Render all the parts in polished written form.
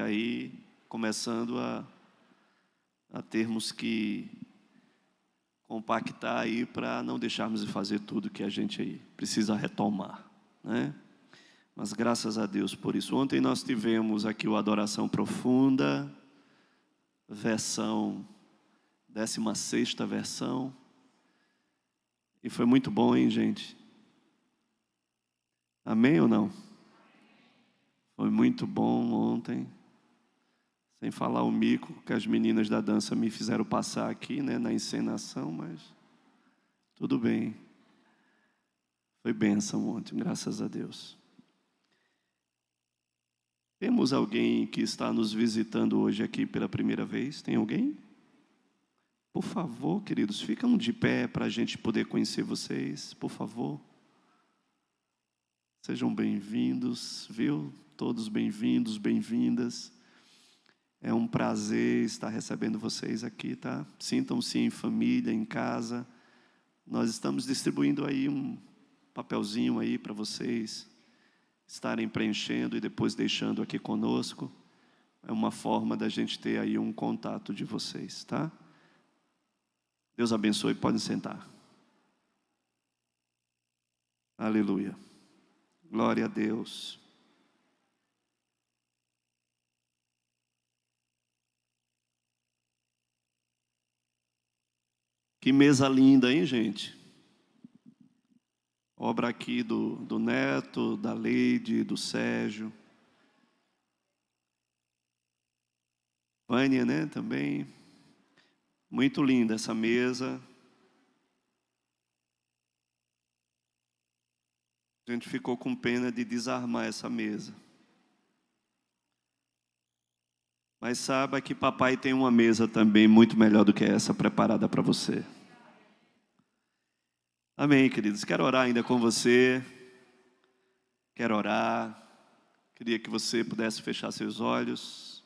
aí começando a termos que compactar aí para não deixarmos de fazer tudo que a gente aí precisa retomar, né? Mas graças a Deus por isso. Ontem nós tivemos aqui o Adoração Profunda, versão 16ª versão. E foi muito bom, hein, gente? Amém ou não? Foi muito bom ontem. Sem falar o mico que as meninas da dança me fizeram passar aqui, né, na encenação, mas tudo bem. Foi bênção ontem, graças a Deus. Temos alguém que está nos visitando hoje aqui pela primeira vez? Tem alguém? Por favor, queridos, ficam de pé para a gente poder conhecer vocês, por favor. Sejam bem-vindos, viu? Todos bem-vindos, bem-vindas. É um prazer estar recebendo vocês aqui, tá? Sintam-se em família, em casa. Nós estamos distribuindo aí um papelzinho aí para vocês estarem preenchendo e depois deixando aqui conosco. É uma forma da gente ter aí um contato de vocês, tá? Deus abençoe, podem sentar. Aleluia. Glória a Deus. Que mesa linda, hein, gente? Obra aqui do Neto, da Leide, do Sérgio. Vânia, né, também. Muito linda essa mesa. A gente ficou com pena de desarmar essa mesa. Mas saiba que papai tem uma mesa também muito melhor do que essa preparada para você. Amém, queridos. Quero orar ainda com você. Quero orar. Queria que você pudesse fechar seus olhos,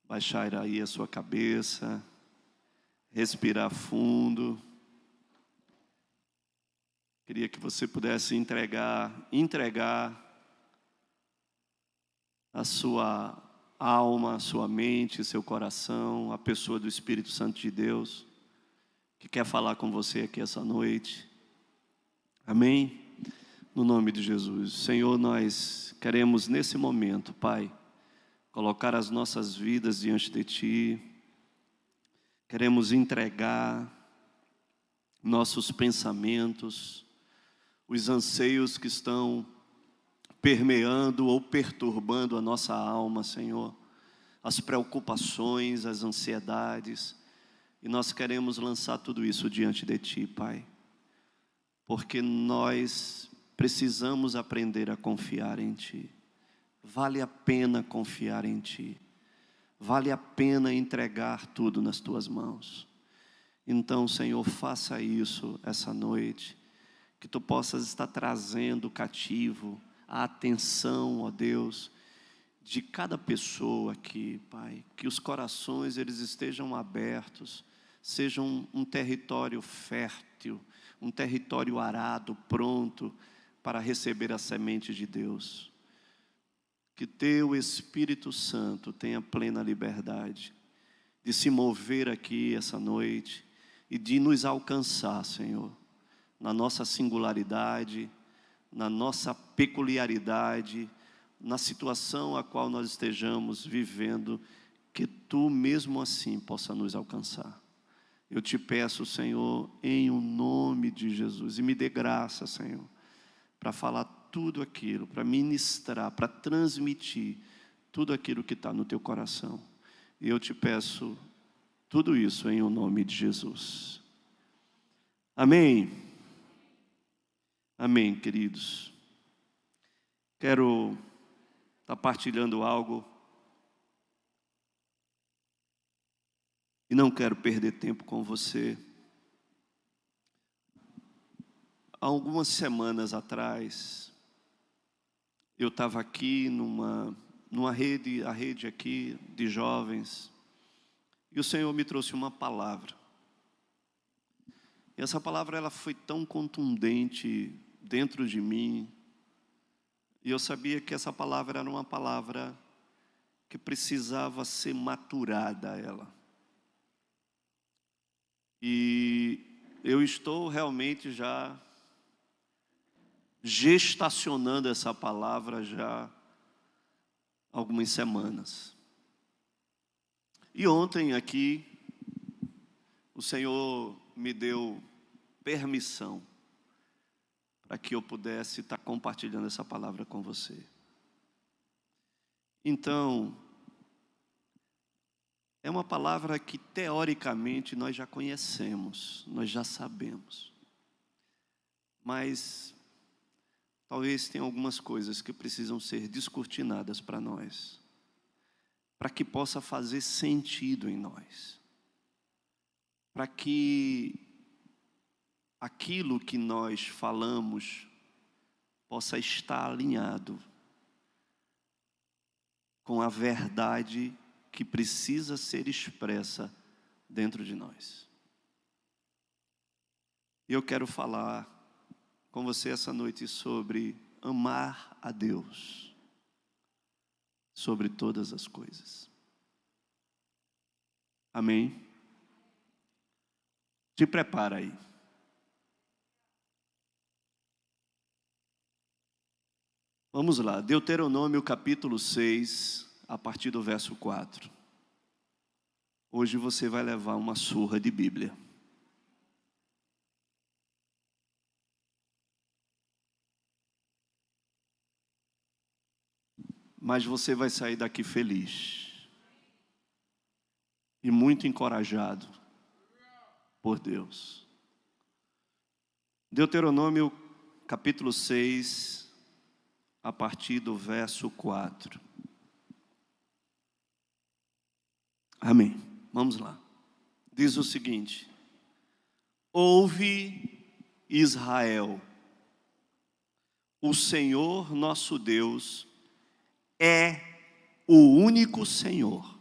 baixar aí a sua cabeça, respirar fundo. Queria que você pudesse entregar a sua alma, a sua mente, seu coração, a pessoa do Espírito Santo de Deus, que quer falar com você aqui essa noite. Amém? No nome de Jesus. Senhor, nós queremos nesse momento, Pai, colocar as nossas vidas diante de Ti. Queremos entregar nossos pensamentos, os anseios que estão permeando ou perturbando a nossa alma, Senhor, as preocupações, as ansiedades, e nós queremos lançar tudo isso diante de Ti, Pai, porque nós precisamos aprender a confiar em Ti. Vale a pena confiar em Ti, vale a pena entregar tudo nas Tuas mãos. Então, Senhor, faça isso essa noite, que Tu possas estar trazendo cativo a atenção, ó Deus, de cada pessoa aqui, Pai, que os corações eles estejam abertos, sejam um território fértil, um território arado, pronto para receber a semente de Deus. Que Teu Espírito Santo tenha plena liberdade de se mover aqui essa noite e de nos alcançar, Senhor, na nossa singularidade, na nossa peculiaridade, na situação a qual nós estejamos vivendo, que Tu mesmo assim possa nos alcançar. Eu te peço, Senhor, em o nome de Jesus, e me dê graça, Senhor, para falar tudo aquilo, para ministrar, para transmitir tudo aquilo que está no Teu coração. E eu te peço tudo isso em o nome de Jesus. Amém. Amém, queridos. Quero estar partilhando algo e não quero perder tempo com você. Há algumas semanas atrás, eu estava aqui numa rede, a rede aqui de jovens, e o Senhor me trouxe uma palavra. E essa palavra ela foi tão contundente dentro de mim, e eu sabia que essa palavra era uma palavra que precisava ser maturada ela. E eu estou realmente já gestacionando essa palavra já há algumas semanas. E ontem aqui, o Senhor me deu permissão para que eu pudesse estar compartilhando essa palavra com você. Então, é uma palavra que teoricamente nós já conhecemos, nós já sabemos. Mas talvez tenha algumas coisas que precisam ser descortinadas para nós, para que possa fazer sentido em nós, para que aquilo que nós falamos possa estar alinhado com a verdade que precisa ser expressa dentro de nós. E eu quero falar com você essa noite sobre amar a Deus sobre todas as coisas. Amém? Te prepara aí. Vamos lá, Deuteronômio capítulo 6, a partir do verso 4. Hoje você vai levar uma surra de Bíblia. Mas você vai sair daqui feliz e muito encorajado por Deus. Deuteronômio capítulo 6, a partir do verso 4. Amém. Vamos lá. Diz o seguinte: ouve, Israel, o Senhor nosso Deus é o único Senhor.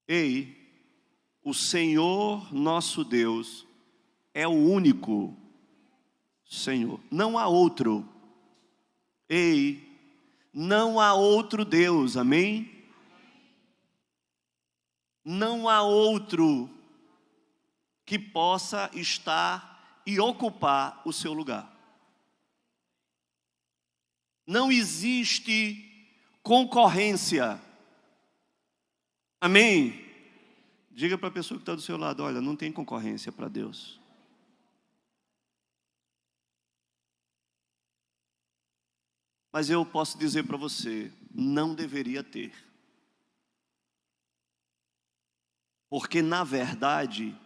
Ei, o Senhor nosso Deus é o único Senhor, não há outro. Ei, não há outro Deus, amém? Não há outro que possa estar e ocupar o seu lugar. Não existe concorrência, amém? Diga para a pessoa que está do seu lado: olha, não tem concorrência para Deus. Mas eu posso dizer para você, não deveria ter. Porque na verdade,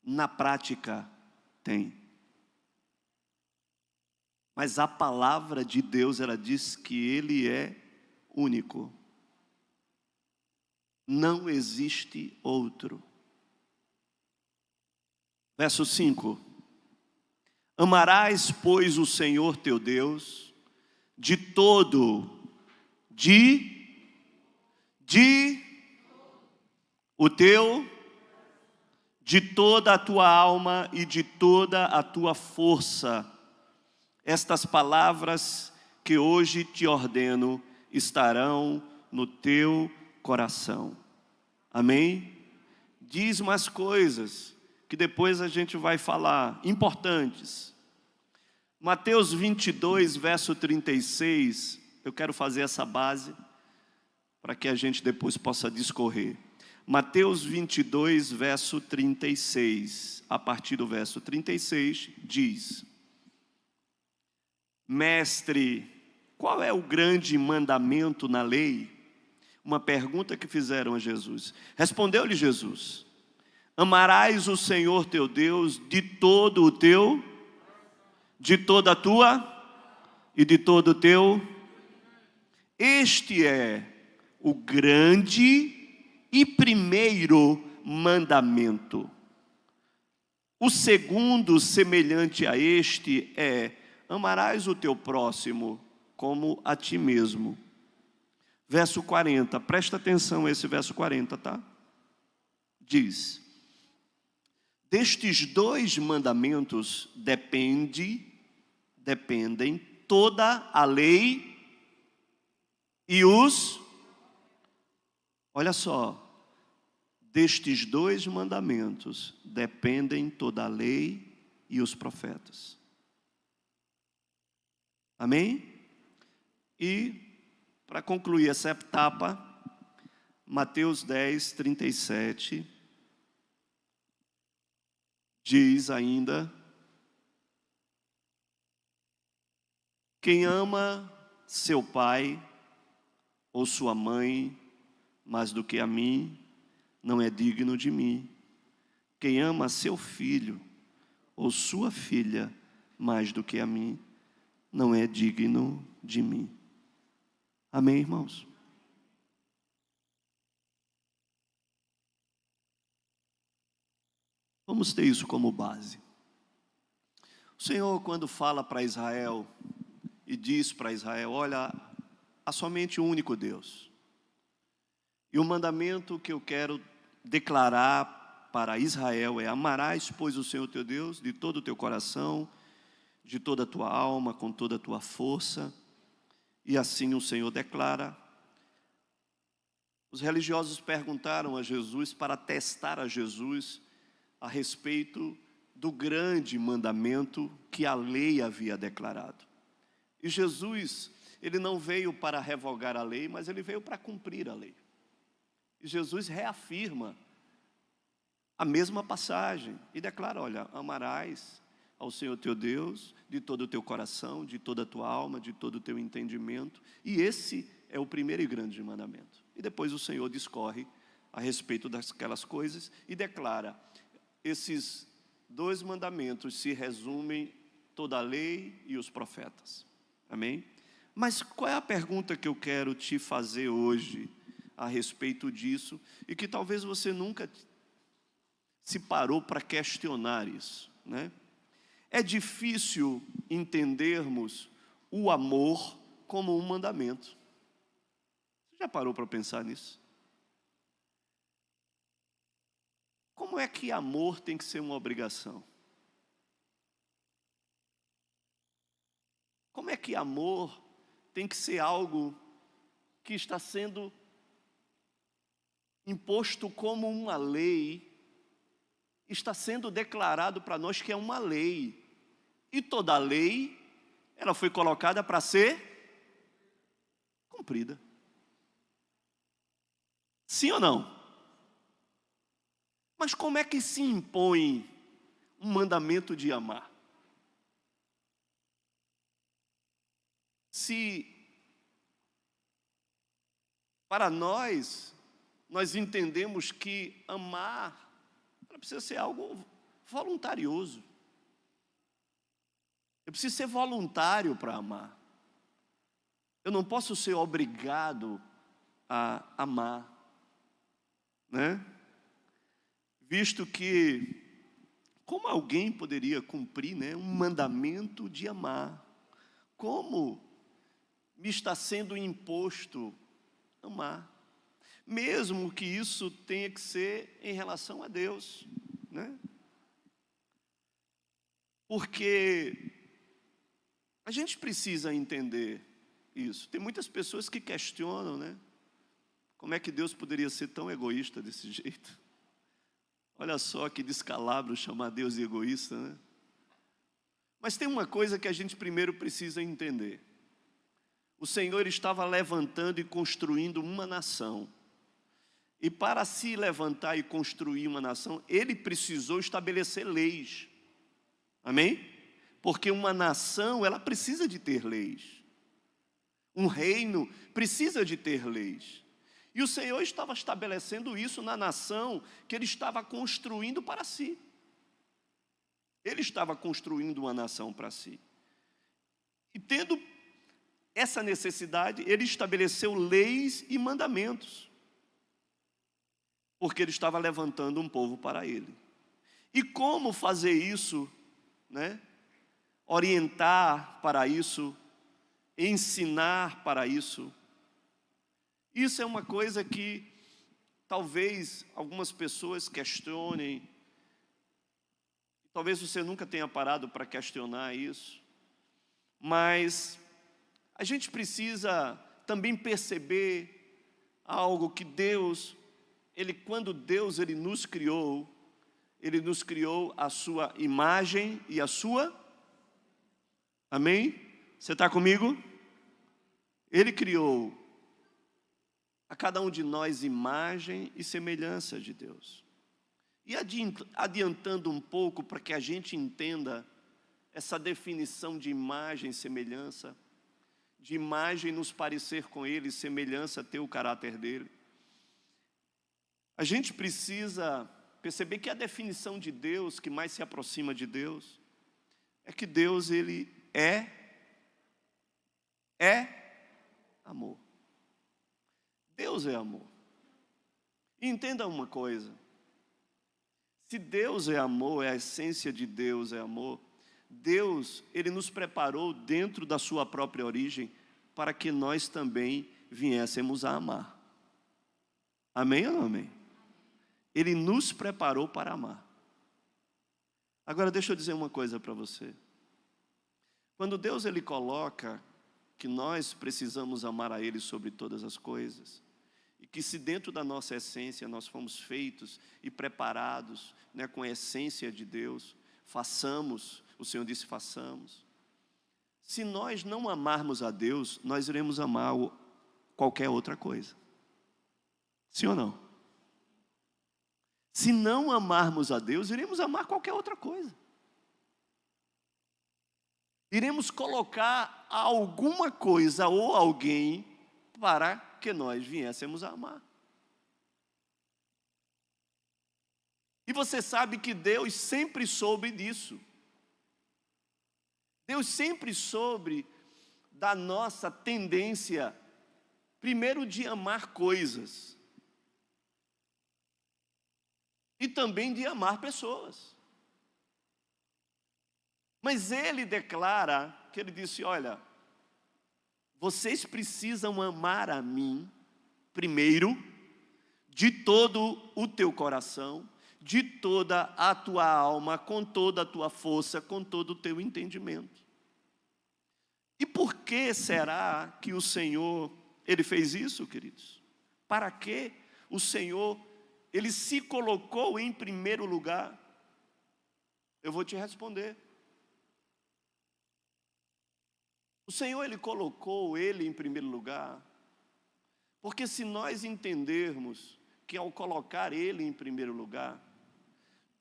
na prática, tem. Mas a palavra de Deus, ela diz que Ele é único. Não existe outro. Verso 5. Amarás, pois, o Senhor teu Deus de todo, o teu, de toda a tua alma e de toda a tua força. Estas palavras que hoje te ordeno estarão no teu coração. Amém? Diz umas coisas que depois a gente vai falar, importantes. Mateus 22, verso 36, eu quero fazer essa base para que a gente depois possa discorrer. Mateus 22, verso 36, a partir do verso 36, diz: Mestre, qual é o grande mandamento na lei? Uma pergunta que fizeram a Jesus. Respondeu-lhe Jesus: amarás o Senhor teu Deus de todo o teu, de toda a tua e de todo o teu. Este é o grande e primeiro mandamento. O segundo, semelhante a este, é: amarás o teu próximo como a ti mesmo. Verso 40, presta atenção a esse verso 40, tá? Diz: destes dois mandamentos dependem toda a lei e os... Olha só, destes 2 mandamentos dependem toda a lei e os profetas. Amém? E, para concluir essa etapa, Mateus 10, 37, diz ainda: quem ama seu pai ou sua mãe mais do que a mim, não é digno de mim. Quem ama seu filho ou sua filha mais do que a mim, não é digno de mim. Amém, irmãos? Vamos ter isso como base. O Senhor, quando fala para Israel e diz para Israel: olha, há somente um único Deus. E o mandamento que eu quero declarar para Israel é: amarás, pois, o Senhor teu Deus de todo o teu coração, de toda a tua alma, com toda a tua força. E assim o Senhor declara. Os religiosos perguntaram a Jesus para testar a Jesus a respeito do grande mandamento que a lei havia declarado. E Jesus, ele não veio para revogar a lei, mas ele veio para cumprir a lei. E Jesus reafirma a mesma passagem e declara: olha, amarás ao Senhor teu Deus de todo o teu coração, de toda a tua alma, de todo o teu entendimento. E esse é o primeiro e grande mandamento. E depois o Senhor discorre a respeito daquelas coisas e declara: esses 2 mandamentos se resumem toda a lei e os profetas. Amém? Mas qual é a pergunta que eu quero te fazer hoje a respeito disso, e que talvez você nunca se parou para questionar isso, né? É difícil entendermos o amor como um mandamento. Você já parou para pensar nisso? Como é que amor tem que ser uma obrigação? Como é que amor tem que ser algo que está sendo imposto como uma lei, está sendo declarado para nós que é uma lei? E toda lei, ela foi colocada para ser cumprida. Sim ou não? Mas como é que se impõe um mandamento de amar? Se para nós entendemos que amar precisa ser algo voluntarioso. Eu preciso ser voluntário para amar. Eu não posso ser obrigado a amar, né? Visto que, como alguém poderia cumprir, né, um mandamento de amar? Como me está sendo imposto amar? Mesmo que isso tenha que ser em relação a Deus, né? Porque a gente precisa entender isso. Tem muitas pessoas que questionam, né? Como é que Deus poderia ser tão egoísta desse jeito? Olha só que descalabro chamar Deus de egoísta, né? Mas tem uma coisa que a gente primeiro precisa entender. O Senhor estava levantando e construindo uma nação. E para se levantar e construir uma nação, Ele precisou estabelecer leis. Amém? Porque uma nação, ela precisa de ter leis. Um reino precisa de ter leis. E o Senhor estava estabelecendo isso na nação que Ele estava construindo para si. Ele estava construindo uma nação para si. E tendo essa necessidade, Ele estabeleceu leis e mandamentos. Porque Ele estava levantando um povo para Ele. E como fazer isso, né? Orientar para isso, ensinar para isso. Isso é uma coisa que talvez algumas pessoas questionem. Talvez você nunca tenha parado para questionar isso. Mas a gente precisa também perceber algo que Deus, quando Deus nos criou a sua imagem e a sua... Amém? Você está comigo? Ele criou a cada um de nós imagem e semelhança de Deus. E adiantando um pouco para que a gente entenda essa definição de imagem e semelhança, de imagem nos parecer com Ele, semelhança ter o caráter dEle. A gente precisa perceber que a definição de Deus, que mais se aproxima de Deus, é que Deus, Ele é amor. Deus é amor. E entenda uma coisa, se Deus é amor, a essência de Deus é amor, Deus, Ele nos preparou dentro da sua própria origem para que nós também viéssemos a amar. Amém ou não amém? Ele nos preparou para amar. Agora deixa eu dizer uma coisa para você. Quando Deus Ele coloca que nós precisamos amar a Ele sobre todas as coisas, e que se dentro da nossa essência nós fomos feitos e preparados, né, com a essência de Deus, façamos, o Senhor disse façamos. Se nós não amarmos a Deus, nós iremos amar qualquer outra coisa. Sim ou não? Se não amarmos a Deus, iremos amar qualquer outra coisa. Iremos colocar alguma coisa ou alguém para que nós viéssemos a amar. E você sabe que Deus sempre soube disso. Deus sempre soube da nossa tendência, primeiro de amar coisas, e também de amar pessoas. Mas Ele declara, que Ele disse, olha, vocês precisam amar a mim, primeiro, de todo o teu coração, de toda a tua alma, com toda a tua força, com todo o teu entendimento. E por que será que o Senhor, Ele fez isso, queridos? Para que o Senhor, Ele se colocou em primeiro lugar? Eu vou te responder. O Senhor, Ele colocou Ele em primeiro lugar, porque se nós entendermos que ao colocar Ele em primeiro lugar,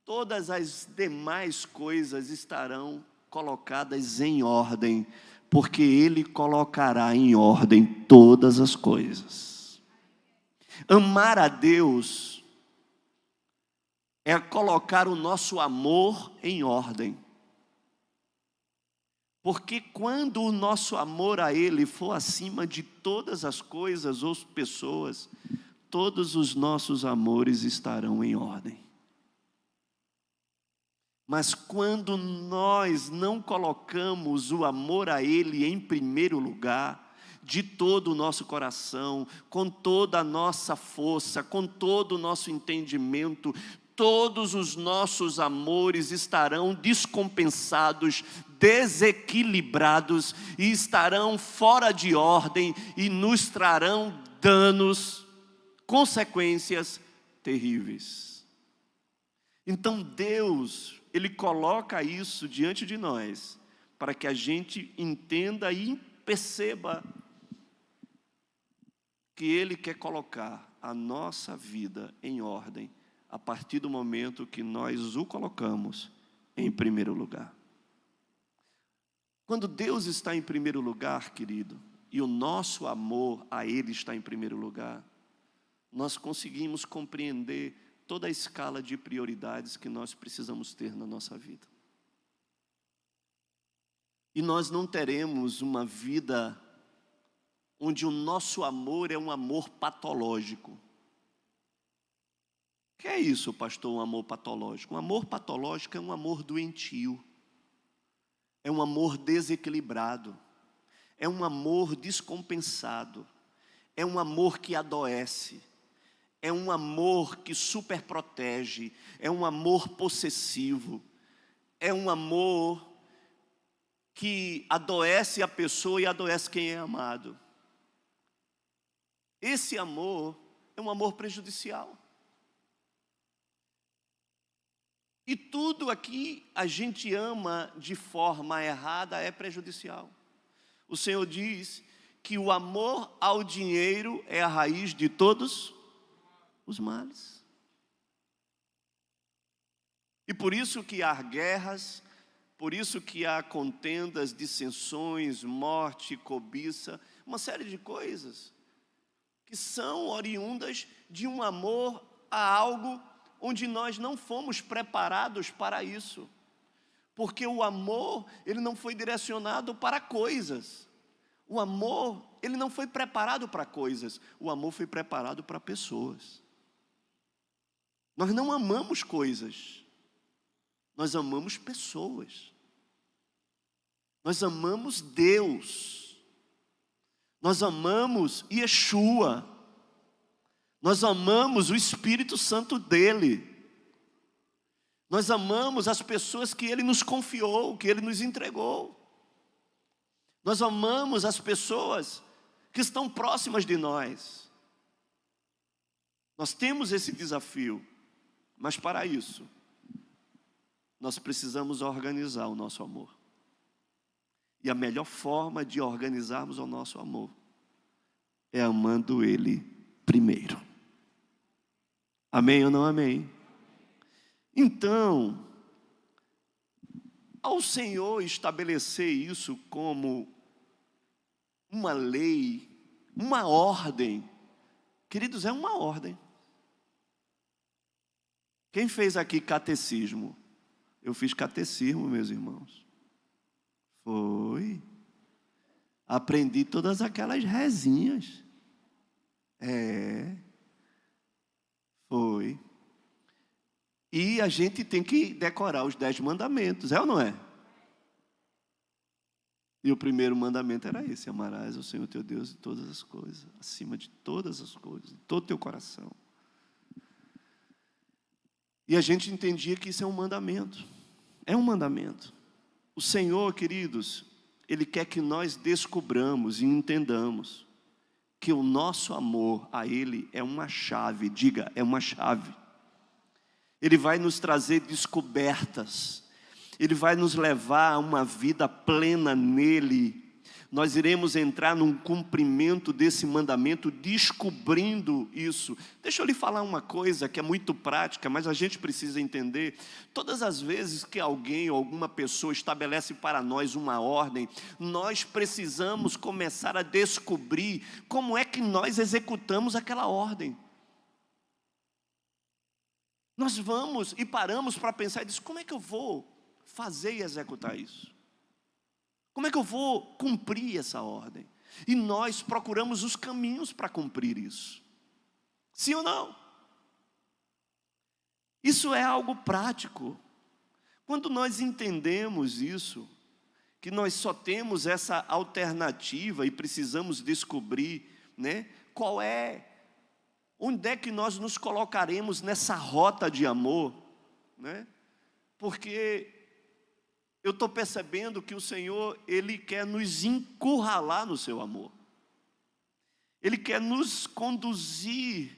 todas as demais coisas estarão colocadas em ordem, porque Ele colocará em ordem todas as coisas. Amar a Deus é colocar o nosso amor em ordem. Porque quando o nosso amor a Ele for acima de todas as coisas ou pessoas, todos os nossos amores estarão em ordem. Mas quando nós não colocamos o amor a Ele em primeiro lugar, de todo o nosso coração, com toda a nossa força, com todo o nosso entendimento, todos os nossos amores estarão descompensados, desequilibrados e estarão fora de ordem e nos trarão danos, consequências terríveis. Então Deus, Ele coloca isso diante de nós para que a gente entenda e perceba que Ele quer colocar a nossa vida em ordem a partir do momento que nós o colocamos em primeiro lugar. Quando Deus está em primeiro lugar, querido, e o nosso amor a Ele está em primeiro lugar, nós conseguimos compreender toda a escala de prioridades que nós precisamos ter na nossa vida. E nós não teremos uma vida onde o nosso amor é um amor patológico. O que é isso, pastor, um amor patológico? Um amor patológico é um amor doentio. É um amor desequilibrado. É um amor descompensado. É um amor que adoece. É um amor que superprotege. É um amor possessivo. É um amor que adoece a pessoa e adoece quem é amado. Esse amor é um amor prejudicial. E tudo aqui a gente ama de forma errada é prejudicial. O Senhor diz que o amor ao dinheiro é a raiz de todos os males. E por isso que há guerras, por isso que há contendas, dissensões, morte, cobiça, uma série de coisas que são oriundas de um amor a algo onde nós não fomos preparados para isso. Porque o amor, ele não foi direcionado para coisas. O amor, ele não foi preparado para coisas. O amor foi preparado para pessoas. Nós não amamos coisas. Nós amamos pessoas. Nós amamos Deus. Nós amamos Yeshua. Nós amamos o Espírito Santo dele. Nós amamos as pessoas que ele nos confiou, que ele nos entregou. Nós amamos as pessoas que estão próximas de nós. Nós temos esse desafio, mas para isso, nós precisamos organizar o nosso amor. E a melhor forma de organizarmos o nosso amor é amando Ele primeiro. Amém ou não amém? Então, ao Senhor estabelecer isso como uma lei, uma ordem, queridos, é uma ordem. Quem fez aqui catecismo? Eu fiz catecismo, meus irmãos. Foi. Aprendi todas aquelas rezinhas. Foi. E a gente tem que decorar os 10 mandamentos, é ou não é? E o primeiro mandamento era esse: amarás o Senhor teu Deus de todas as coisas, acima de todas as coisas, de todo o teu coração. E a gente entendia que isso é um mandamento. É um mandamento. O Senhor, queridos, Ele quer que nós descobramos e entendamos que o nosso amor a Ele é uma chave. Diga, é uma chave. Ele vai nos trazer descobertas. Ele vai nos levar a uma vida plena nele. Nós iremos entrar num cumprimento desse mandamento, descobrindo isso. Deixa eu lhe falar uma coisa que é muito prática, mas a gente precisa entender. Todas as vezes que alguém ou alguma pessoa estabelece para nós uma ordem, nós precisamos começar a descobrir como é que nós executamos aquela ordem. Nós vamos e paramos para pensar e diz: como é que eu vou fazer e executar isso? Como é que eu vou cumprir essa ordem? E nós procuramos os caminhos para cumprir isso. Sim ou não? Isso é algo prático. Quando nós entendemos isso, que nós só temos essa alternativa e precisamos descobrir, né, onde é que nós nos colocaremos nessa rota de amor, né? Porque eu estou percebendo que o Senhor, Ele quer nos encurralar no seu amor. Ele quer nos conduzir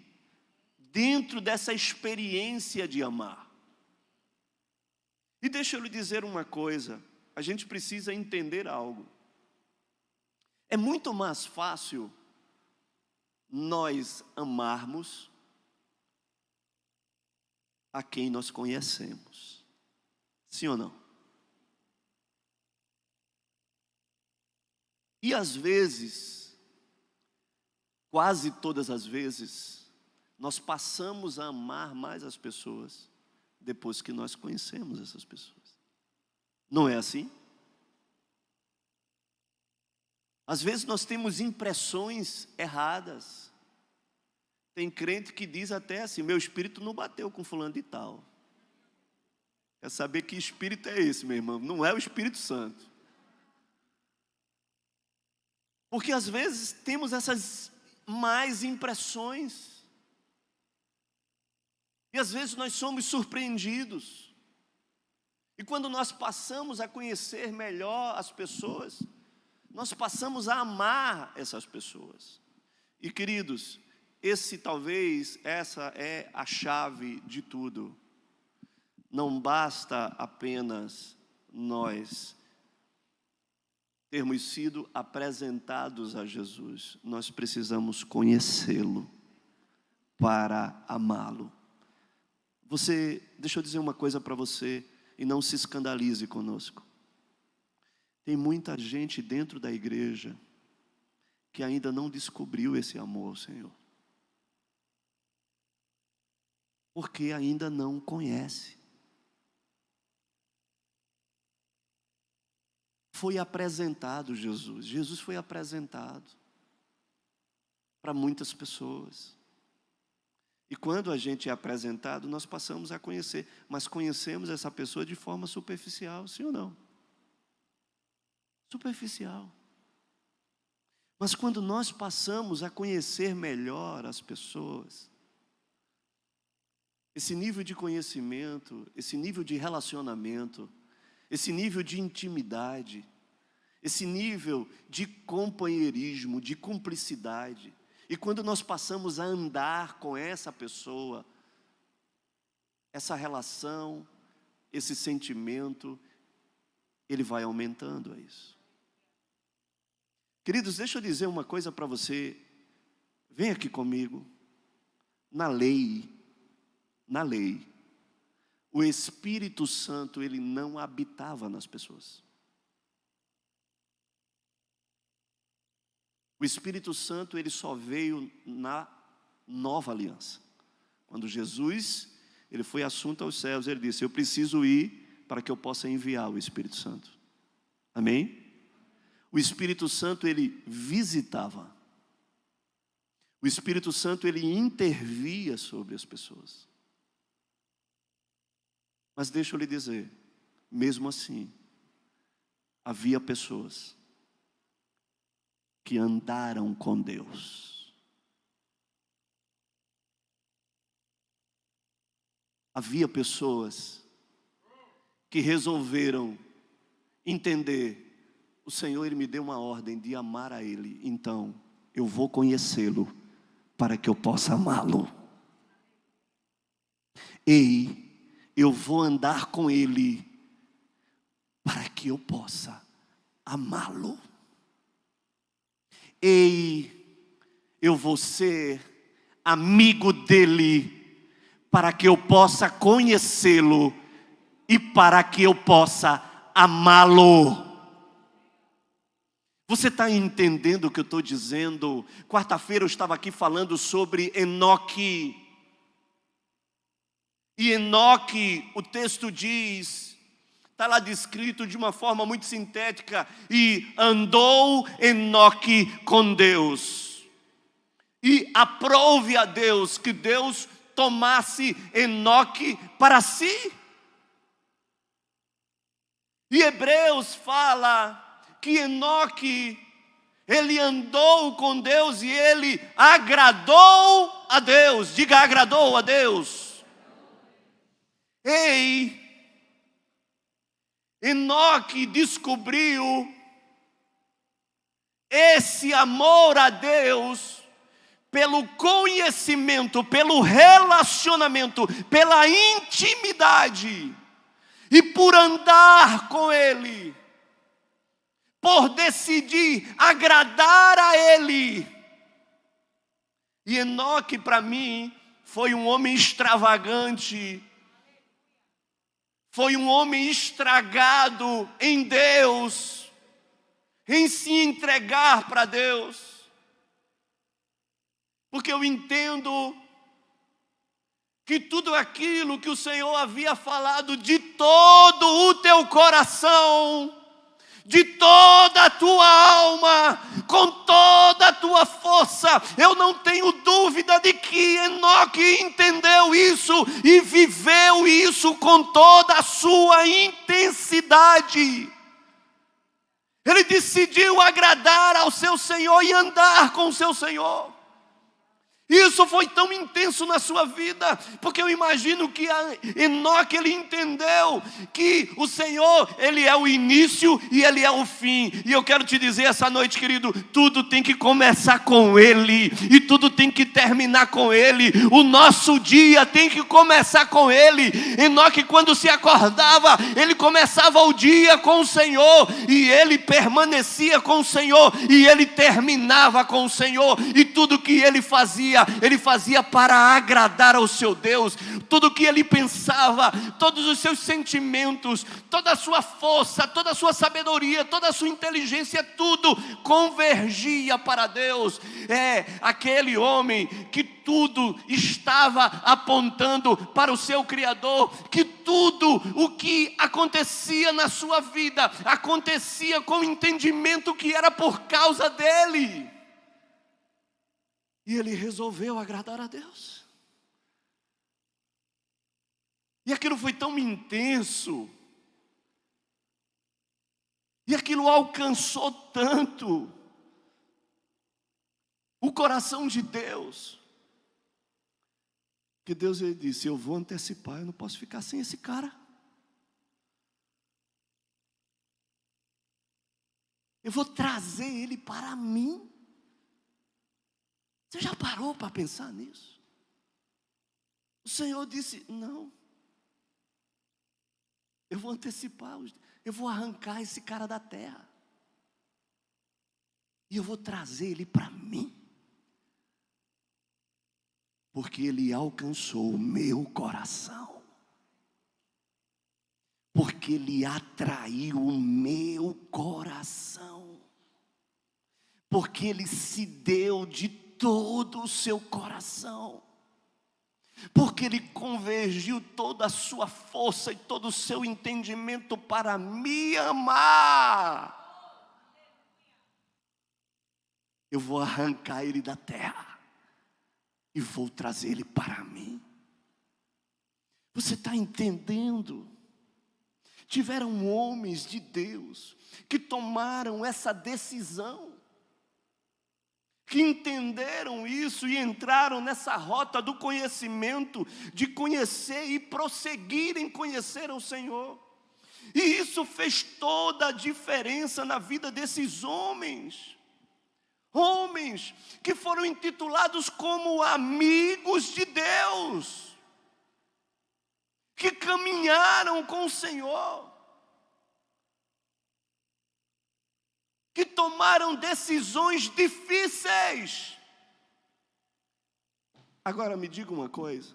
dentro dessa experiência de amar. E deixa eu lhe dizer uma coisa, a gente precisa entender algo. É muito mais fácil nós amarmos a quem nós conhecemos. Sim ou não? E às vezes, quase todas as vezes, nós passamos a amar mais as pessoas depois que nós conhecemos essas pessoas. Não é assim? Às vezes nós temos impressões erradas. Tem crente que diz até assim: meu espírito não bateu com fulano de tal. Quer saber que espírito é esse, meu irmão? Não é o Espírito Santo. Porque às vezes temos essas más impressões. E às vezes nós somos surpreendidos. E quando nós passamos a conhecer melhor as pessoas, nós passamos a amar essas pessoas. E queridos, essa é a chave de tudo. Não basta apenas nós termos sido apresentados a Jesus, nós precisamos conhecê-lo para amá-lo. Deixa eu dizer uma coisa para você, e não se escandalize conosco. Tem muita gente dentro da igreja que ainda não descobriu esse amor ao Senhor, porque ainda não conhece. Foi apresentado Jesus foi apresentado para muitas pessoas. E quando a gente é apresentado, nós passamos a conhecer, mas conhecemos essa pessoa de forma superficial, sim ou não? Superficial. Mas quando nós passamos a conhecer melhor as pessoas, esse nível de conhecimento, esse nível de relacionamento, esse nível de intimidade, esse nível de companheirismo, de cumplicidade, e quando nós passamos a andar com essa pessoa, essa relação, esse sentimento, ele vai aumentando, é isso. Queridos, deixa eu dizer uma coisa para você. Vem aqui comigo. Na lei, o Espírito Santo, ele não habitava nas pessoas. O Espírito Santo, ele só veio na nova aliança. Quando Jesus, ele foi assunto aos céus, ele disse: eu preciso ir para que eu possa enviar o Espírito Santo. Amém? O Espírito Santo, ele visitava. O Espírito Santo, ele intervia sobre as pessoas. Mas deixa eu lhe dizer, mesmo assim, havia pessoas que andaram com Deus. Havia pessoas que resolveram entender: o Senhor, ele me deu uma ordem de amar a Ele, então eu vou conhecê-lo para que eu possa amá-lo. Ei, eu vou andar com Ele para que eu possa amá-lo. Ei, eu vou ser amigo dele para que eu possa conhecê-lo e para que eu possa amá-lo. Você está entendendo o que eu estou dizendo? Quarta-feira eu estava aqui falando sobre Enoque. E Enoque, o texto diz, está lá descrito de uma forma muito sintética: e andou Enoque com Deus. E aprove a Deus que Deus tomasse Enoque para si. E Hebreus fala que Enoque, ele andou com Deus e ele agradou a Deus. Diga: agradou a Deus. Ei, Enoque descobriu esse amor a Deus pelo conhecimento, pelo relacionamento, pela intimidade, e por andar com Ele, por decidir agradar a Ele. E Enoque, para mim, foi um homem extravagante, foi um homem estragado em Deus, em se entregar para Deus. Porque eu entendo que tudo aquilo que o Senhor havia falado de todo o teu coração, de toda a tua alma, com toda a tua força, eu não tenho dúvida de que Enoque entendeu isso e viveu isso com toda a sua intensidade. Ele decidiu agradar ao seu Senhor e andar com o seu Senhor. Isso foi tão intenso na sua vida, porque eu imagino que Enoque, ele entendeu que o Senhor, Ele é o início e Ele é o fim. E eu quero te dizer essa noite, querido, tudo tem que começar com Ele, e tudo tem que terminar com Ele. O nosso dia tem que começar com Ele. Enoque, quando se acordava, ele começava o dia com o Senhor, e ele permanecia com o Senhor, e ele terminava com o Senhor, e tudo que ele fazia para agradar ao seu Deus. Tudo que ele pensava, todos os seus sentimentos, toda a sua força, toda a sua sabedoria, toda a sua inteligência, tudo convergia para Deus. É aquele homem que tudo estava apontando para o seu Criador, que tudo o que acontecia na sua vida, acontecia com o entendimento que era por causa dele. E ele resolveu agradar a Deus. E aquilo foi tão intenso. E aquilo alcançou tanto o coração de Deus, que Deus lhe disse: eu vou antecipar, eu não posso ficar sem esse cara. Eu vou trazer ele para mim. Você já parou para pensar nisso? O Senhor disse: não, eu vou antecipar, eu vou arrancar esse cara da terra, e eu vou trazer ele para mim, porque ele alcançou o meu coração, porque ele atraiu o meu coração, porque ele se deu de todo o seu coração, porque ele convergiu toda a sua força e todo o seu entendimento para me amar. Eu vou arrancar ele da terra e vou trazer ele para mim. Você está entendendo? Tiveram homens de Deus que tomaram essa decisão, que entenderam isso e entraram nessa rota do conhecimento, de conhecer e prosseguir em conhecer o Senhor. E isso fez toda a diferença na vida desses homens. Homens que foram intitulados como amigos de Deus, que caminharam com o Senhor, que tomaram decisões difíceis. Agora me diga uma coisa.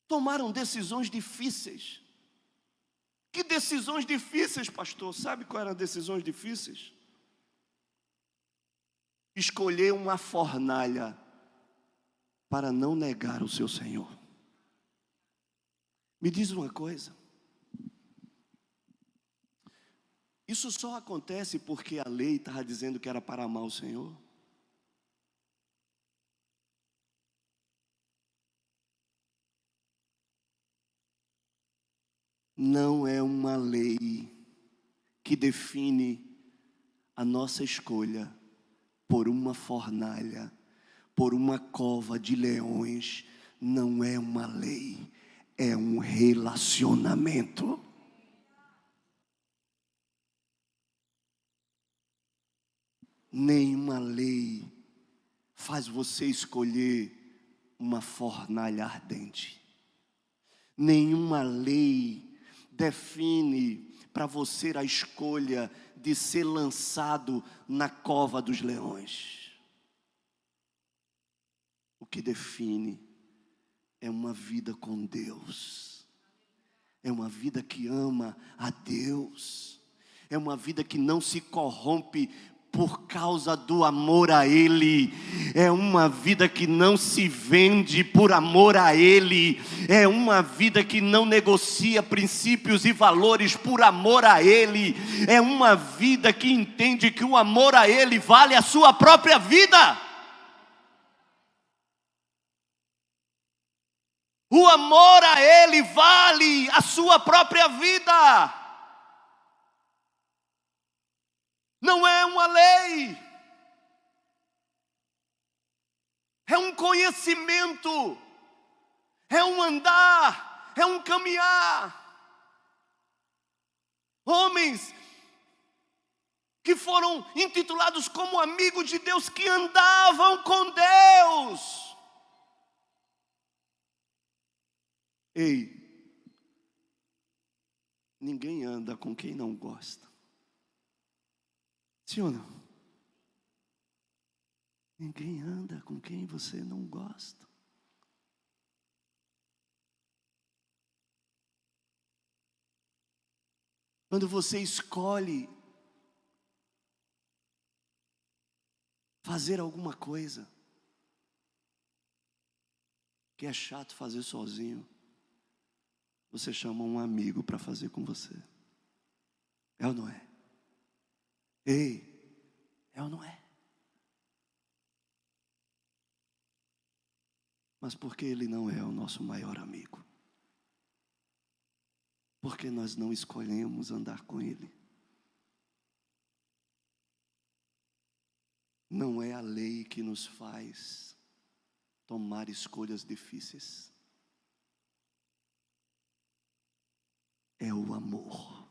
Tomaram decisões difíceis. Que decisões difíceis, pastor? Sabe quais eram as decisões difíceis? Escolher uma fornalha para não negar o seu Senhor. Me diz uma coisa. Isso só acontece porque a lei estava dizendo que era para amar o Senhor? Não é uma lei que define a nossa escolha por uma fornalha, por uma cova de leões. Não é uma lei, é um relacionamento. Nenhuma lei faz você escolher uma fornalha ardente. Nenhuma lei define para você a escolha de ser lançado na cova dos leões. O que define é uma vida com Deus. É uma vida que ama a Deus. É uma vida que não se corrompe por causa do amor a Ele. É uma vida que não se vende por amor a Ele. É uma vida que não negocia princípios e valores por amor a Ele. É uma vida que entende que o amor a Ele vale a sua própria vida. O amor a Ele vale a sua própria vida. Não é uma lei. conhecimento, é um andar, é um caminhar. Homens que foram intitulados como amigos de Deus, que andavam com Deus. Ei, ninguém anda com quem não gosta. Sim ou não? Ninguém anda com quem você não gosta. Quando você escolhe fazer alguma coisa que é chato fazer sozinho, você chama um amigo para fazer com você. É ou não é? Ei, é ou não é? Mas por que ele não é o nosso maior amigo? Porque nós não escolhemos andar com ele. Não é a lei que nos faz tomar escolhas difíceis. É o amor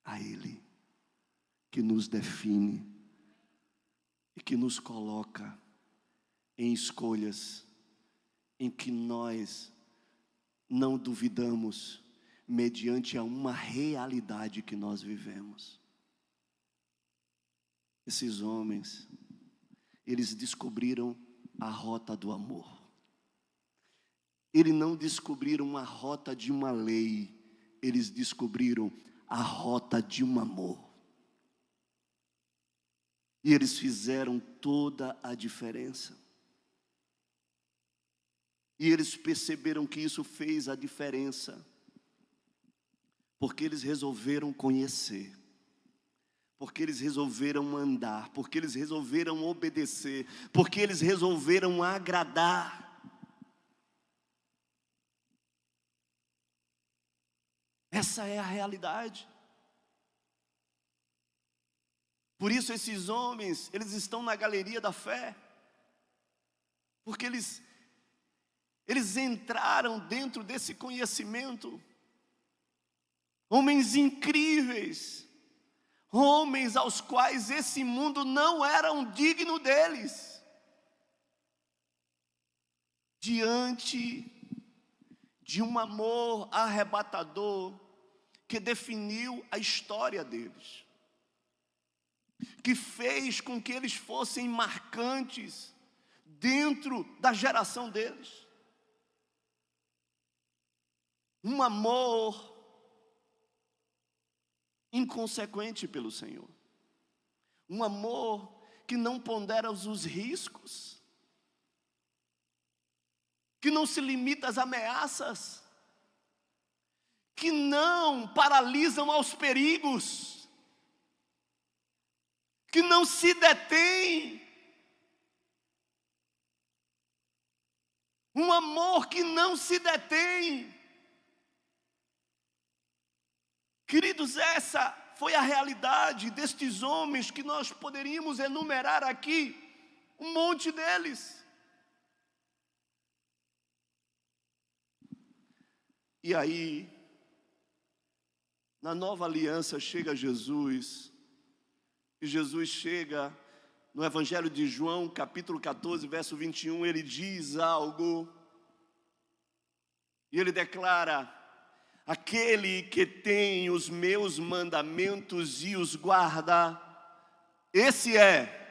a Ele que nos define e que nos coloca em escolhas em que nós não duvidamos mediante a uma realidade que nós vivemos. Esses homens, eles descobriram a rota do amor. Eles não descobriram a rota de uma lei, eles descobriram a rota de um amor. E eles fizeram toda a diferença. E eles perceberam que isso fez a diferença, porque eles resolveram conhecer, porque eles resolveram andar, porque eles resolveram obedecer, porque eles resolveram agradar. Essa é a realidade. Por isso esses homens, eles estão na galeria da fé, porque eles entraram dentro desse conhecimento. Homens incríveis, homens aos quais esse mundo não era digno deles. Diante de um amor arrebatador que definiu a história deles, que fez com que eles fossem marcantes dentro da geração deles. Um amor inconsequente pelo Senhor. Um amor que não pondera os riscos, que não se limita às ameaças, que não paralisam aos perigos, que não se detém. Um amor que não se detém. Queridos, essa foi a realidade destes homens que nós poderíamos enumerar aqui, um monte deles. E aí, na nova aliança chega Jesus, e Jesus chega no Evangelho de João, capítulo 14, verso 21, ele diz algo, e ele declara: aquele que tem os meus mandamentos e os guarda, esse é,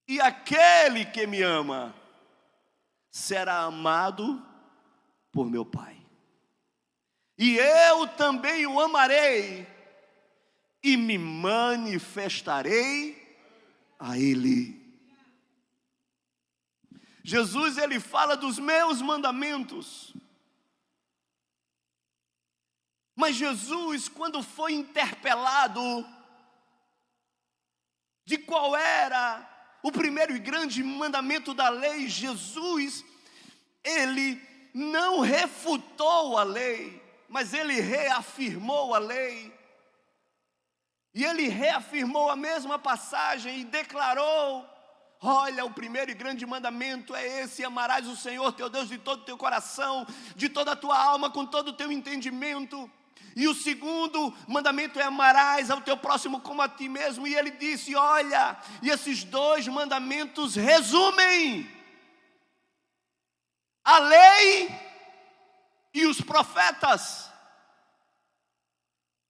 e aquele que me ama, será amado por meu Pai. E eu também o amarei, e me manifestarei a Ele. Jesus, ele fala dos meus mandamentos. Mas Jesus, quando foi interpelado de qual era o primeiro e grande mandamento da lei, Jesus, ele não refutou a lei, mas ele reafirmou a lei. E ele reafirmou a mesma passagem e declarou: olha, o primeiro e grande mandamento é esse: amarás o Senhor teu Deus de todo o teu coração, de toda a tua alma, com todo o teu entendimento. E o segundo mandamento é: amarás ao teu próximo como a ti mesmo. E ele disse: olha, e esses dois mandamentos resumem a lei e os profetas.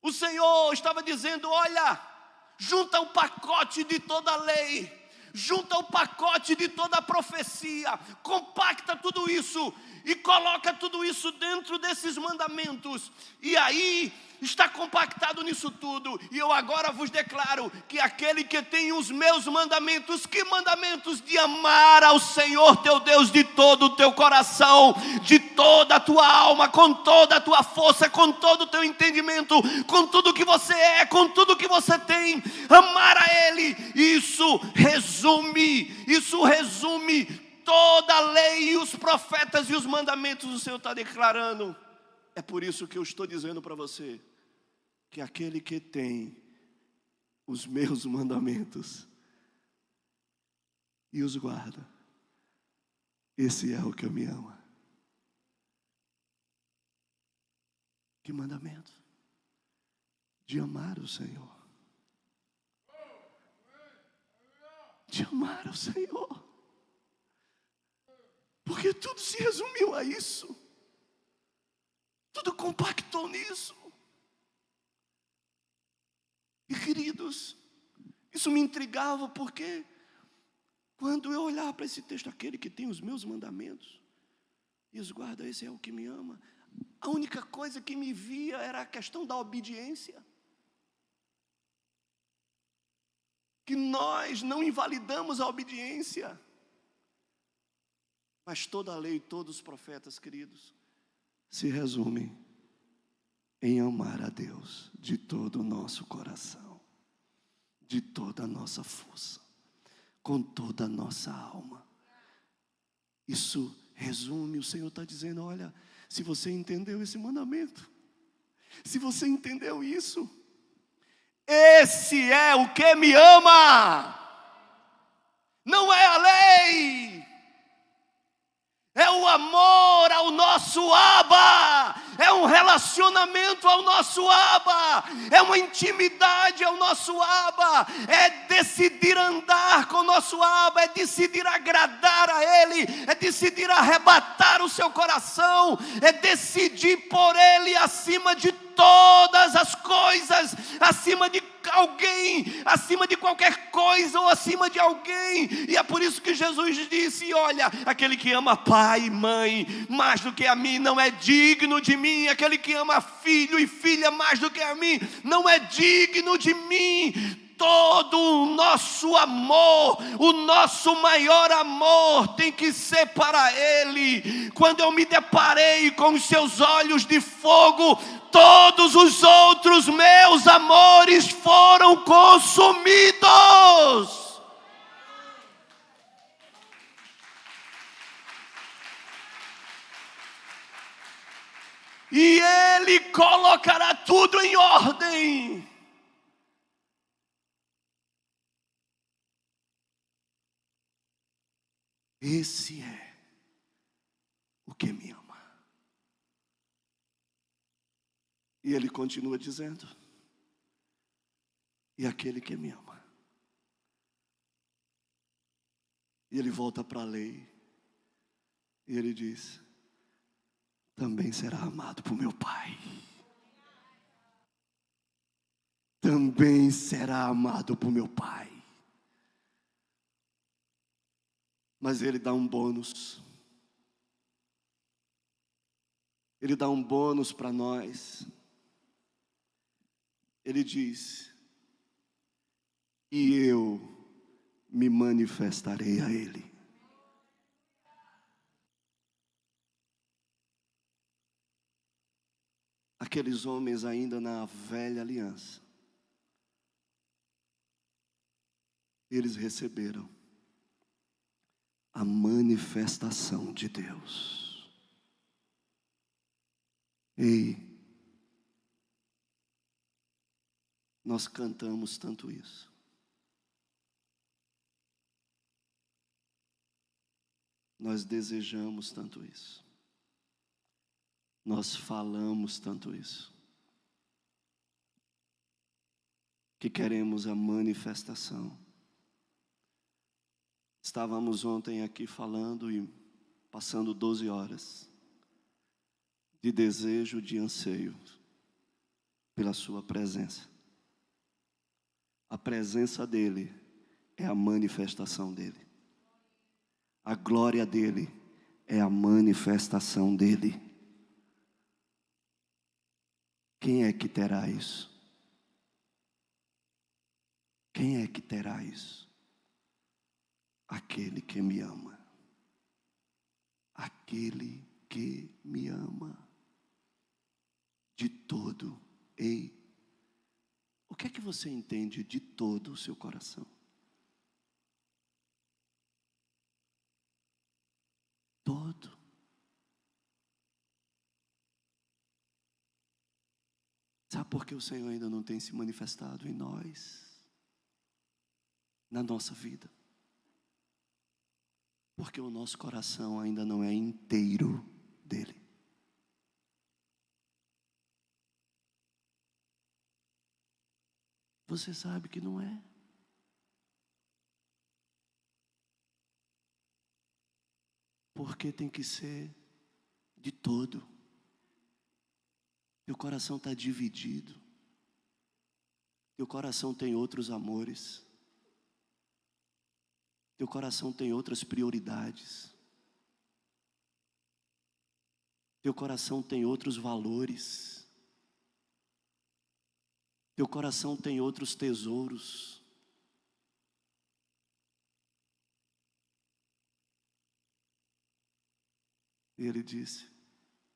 O Senhor estava dizendo: olha, junta o pacote de toda a lei, junta o pacote de toda a profecia, compacta tudo isso e coloca tudo isso dentro desses mandamentos. E aí está compactado nisso tudo. E eu agora vos declaro que aquele que tem os meus mandamentos, que mandamentos? De amar ao Senhor teu Deus de todo o teu coração, de toda a tua alma, com toda a tua força, com todo o teu entendimento, com tudo que você é, com tudo que você tem, amar a Ele. Isso resume toda a lei e os profetas e os mandamentos. O Senhor está declarando. É por isso que eu estou dizendo para você que aquele que tem os meus mandamentos e os guarda, esse é o que me ama. Que mandamento? De amar o Senhor. De amar o Senhor. Porque tudo se resumiu a isso. Tudo compactou nisso. E queridos, isso me intrigava, porque quando eu olhava para esse texto: aquele que tem os meus mandamentos e os guarda, esse é o que me ama, a única coisa que me via era a questão da obediência. Que nós não invalidamos a obediência. Mas toda a lei, todos os profetas, queridos, se resumem em amar a Deus de todo o nosso coração, de toda a nossa força, com toda a nossa alma. Isso resume. O Senhor está dizendo: olha, se você entendeu esse mandamento, se você entendeu isso, esse é o que me ama. Não é a lei, é o amor ao nosso Abba, é um relacionamento ao nosso Abba, é uma intimidade ao nosso Abba, é decidir andar com o nosso Abba, é decidir agradar a Ele, é decidir arrebatar o seu coração, é decidir por Ele acima de todas as coisas, acima de alguém, acima de qualquer coisa ou acima de alguém. E é por isso que Jesus disse: olha, aquele que ama pai e mãe mais do que a mim não é digno de mim. Aquele que ama filho e filha mais do que a mim não é digno de mim. Todo o nosso amor, o nosso maior amor tem que ser para Ele. Quando eu me deparei com os seus olhos de fogo, todos os outros meus amores foram consumidos. E Ele colocará tudo em ordem. Esse é o que me ama. E Ele continua dizendo: e aquele que me ama. E Ele volta para a lei. E Ele diz: também será amado por meu Pai. Também será amado por meu Pai. Mas Ele dá um bônus. Ele dá um bônus para nós. Ele diz: e eu me manifestarei a Ele. Aqueles homens ainda na velha aliança, eles receberam a manifestação de Deus. Ei, Nós cantamos tanto isso. Nós desejamos tanto isso. Nós falamos tanto isso. Que queremos a manifestação. Estávamos ontem aqui falando e passando 12 horas de desejo, de anseio pela sua presença. A presença dele é a manifestação dele. A glória dele é a manifestação dele. Quem é que terá isso? Quem é que terá isso? Aquele que me ama. Aquele que me ama. De todo. Ei, o que é que você entende de todo o seu coração? Todo. Sabe por que o Senhor ainda não tem se manifestado em nós? Na nossa vida? Porque o nosso coração ainda não é inteiro dele. Você sabe que não é. Porque tem que ser de todo. Teu coração está dividido. Teu coração tem outros amores. Teu coração tem outras prioridades. Teu coração tem outros valores. Teu coração tem outros tesouros. E ele disse,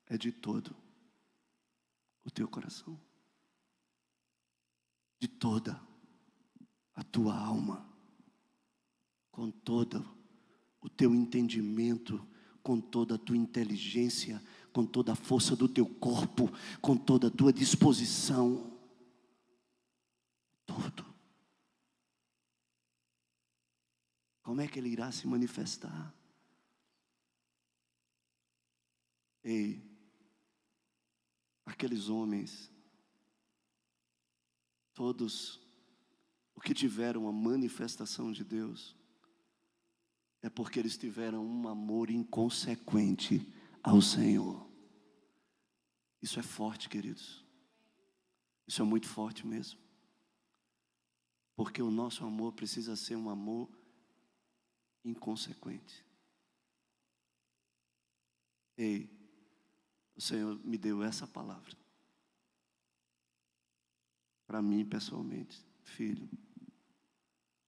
é de todo o teu coração. De toda a tua alma. Com todo o teu entendimento, com toda a tua inteligência, com toda a força do teu corpo, com toda a tua disposição. Tudo. Como é que ele irá se manifestar? Ei, aqueles homens, todos o que tiveram a manifestação de Deus, é porque eles tiveram um amor inconsequente ao Senhor. Isso é forte, queridos. Isso é muito forte mesmo. Porque o nosso amor precisa ser um amor inconsequente. Ei, o Senhor me deu essa palavra. Para mim, pessoalmente, filho,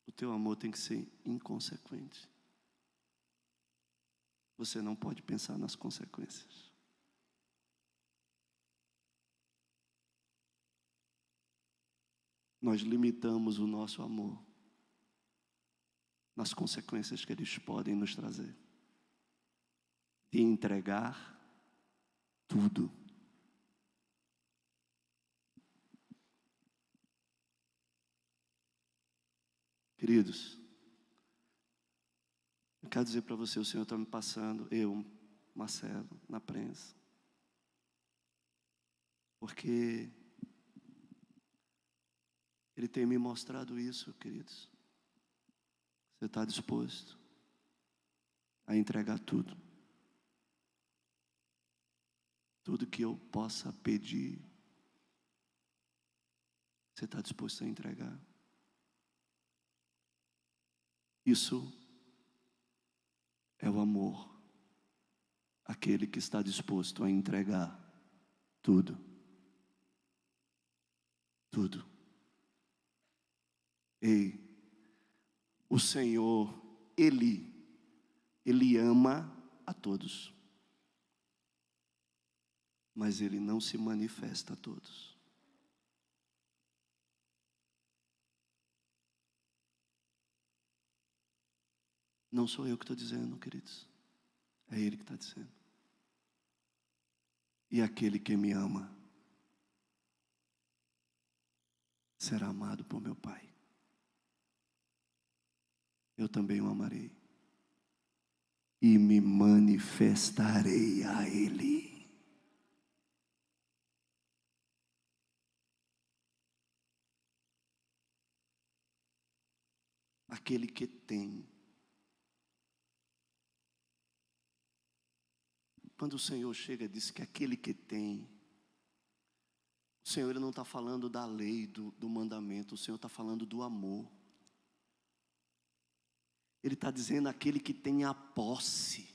o teu amor tem que ser inconsequente. Você não pode pensar nas consequências. Nós limitamos o nosso amor nas consequências que eles podem nos trazer. De entregar tudo. Queridos, eu quero dizer para você, o Senhor está me passando, eu, Marcelo, na prensa. Porque Ele tem me mostrado isso, queridos. Você está disposto a entregar tudo? Tudo que eu possa pedir, você está disposto a entregar? Isso é o amor. Aquele que está disposto a entregar tudo. Tudo. Ei, o Senhor, Ele ama a todos. Mas Ele não se manifesta a todos. Não sou eu que estou dizendo, queridos. É Ele que está dizendo. E aquele que me ama será amado por meu Pai. Eu também o amarei e me manifestarei a Ele. Aquele que tem. Quando o Senhor chega, diz que aquele que tem. O Senhor ele não está falando da lei, do mandamento. O Senhor está falando do amor. Ele está dizendo aquele que tem a posse.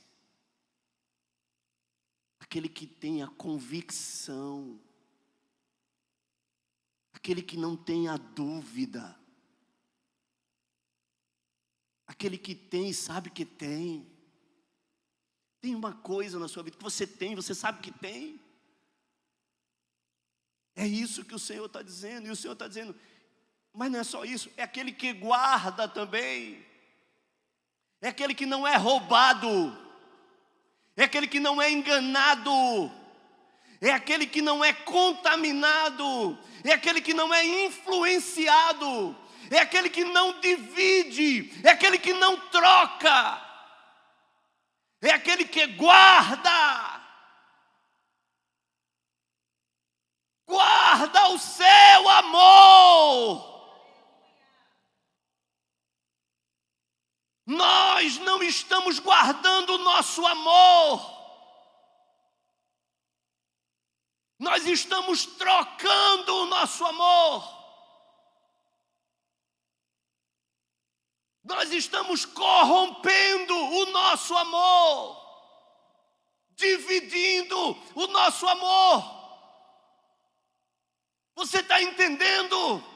Aquele que tem a convicção. Aquele que não tem a dúvida. Aquele que tem e sabe que tem. Tem uma coisa na sua vida que você tem, você sabe que tem. É isso que o Senhor está dizendo. E o Senhor está dizendo, mas não é só isso, é aquele que guarda também. É aquele que não é roubado. É aquele que não é enganado. É aquele que não é contaminado. É aquele que não é influenciado. É aquele que não divide. É aquele que não troca. É aquele que guarda. Guarda o seu amor. Nós não estamos guardando o nosso amor. Nós estamos trocando o nosso amor. Nós estamos corrompendo o nosso amor. Dividindo o nosso amor. Você está entendendo?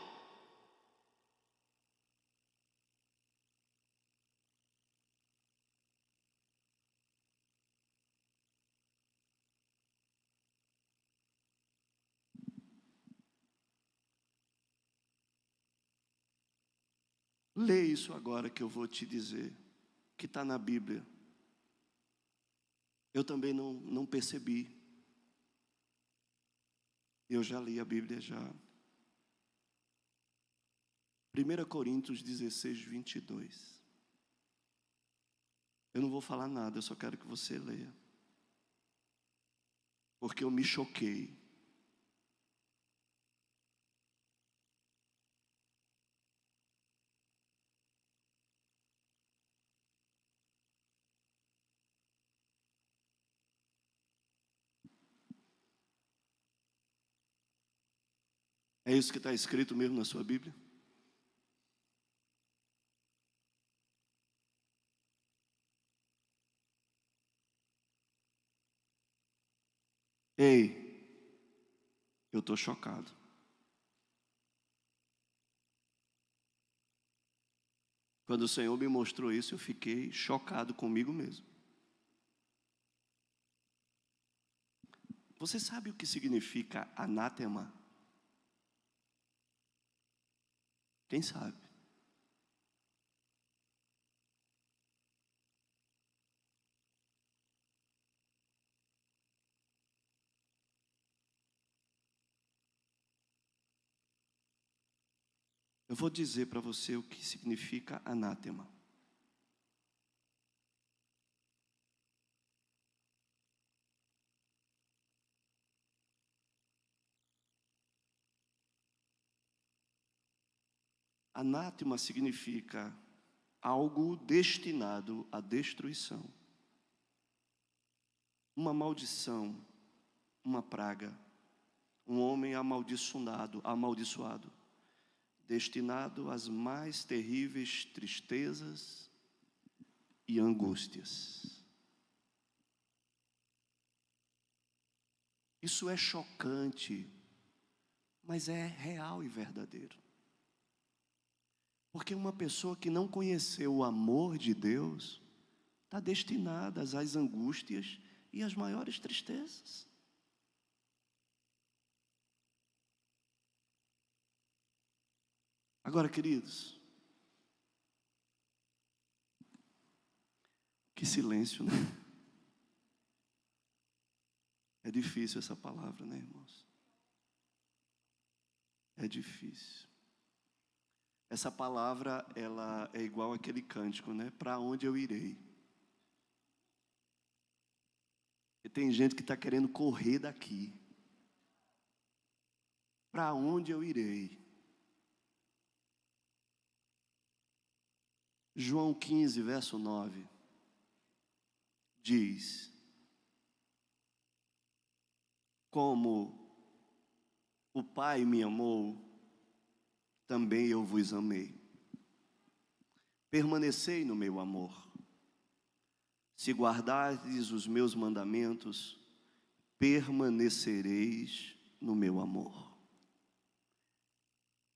Lê isso agora que eu vou te dizer, que está na Bíblia. Eu também não percebi. Eu já li a Bíblia já. 1 Coríntios 16, 22. Eu não vou falar nada, eu só quero que você leia. Porque eu me choquei. É isso que está escrito mesmo na sua Bíblia? Ei, eu estou chocado. Quando o Senhor me mostrou isso, eu fiquei chocado comigo mesmo. Você sabe o que significa anátema? Quem sabe? Eu vou dizer para você o que significa anátema. Anátema significa algo destinado à destruição. Uma maldição, uma praga, um homem amaldiçoado, destinado às mais terríveis tristezas e angústias. Isso é chocante, mas é real e verdadeiro. Porque uma pessoa que não conheceu o amor de Deus está destinada às angústias e às maiores tristezas. Agora, queridos, que silêncio, né? É difícil essa palavra, né, irmãos? É difícil. Essa palavra, ela é igual àquele cântico, né? Para onde eu irei? E tem gente que está querendo correr daqui. Para onde eu irei? João 15, verso 9, diz: como o Pai me amou, também eu vos amei. Permanecei no meu amor. Se guardardes os meus mandamentos, permanecereis no meu amor.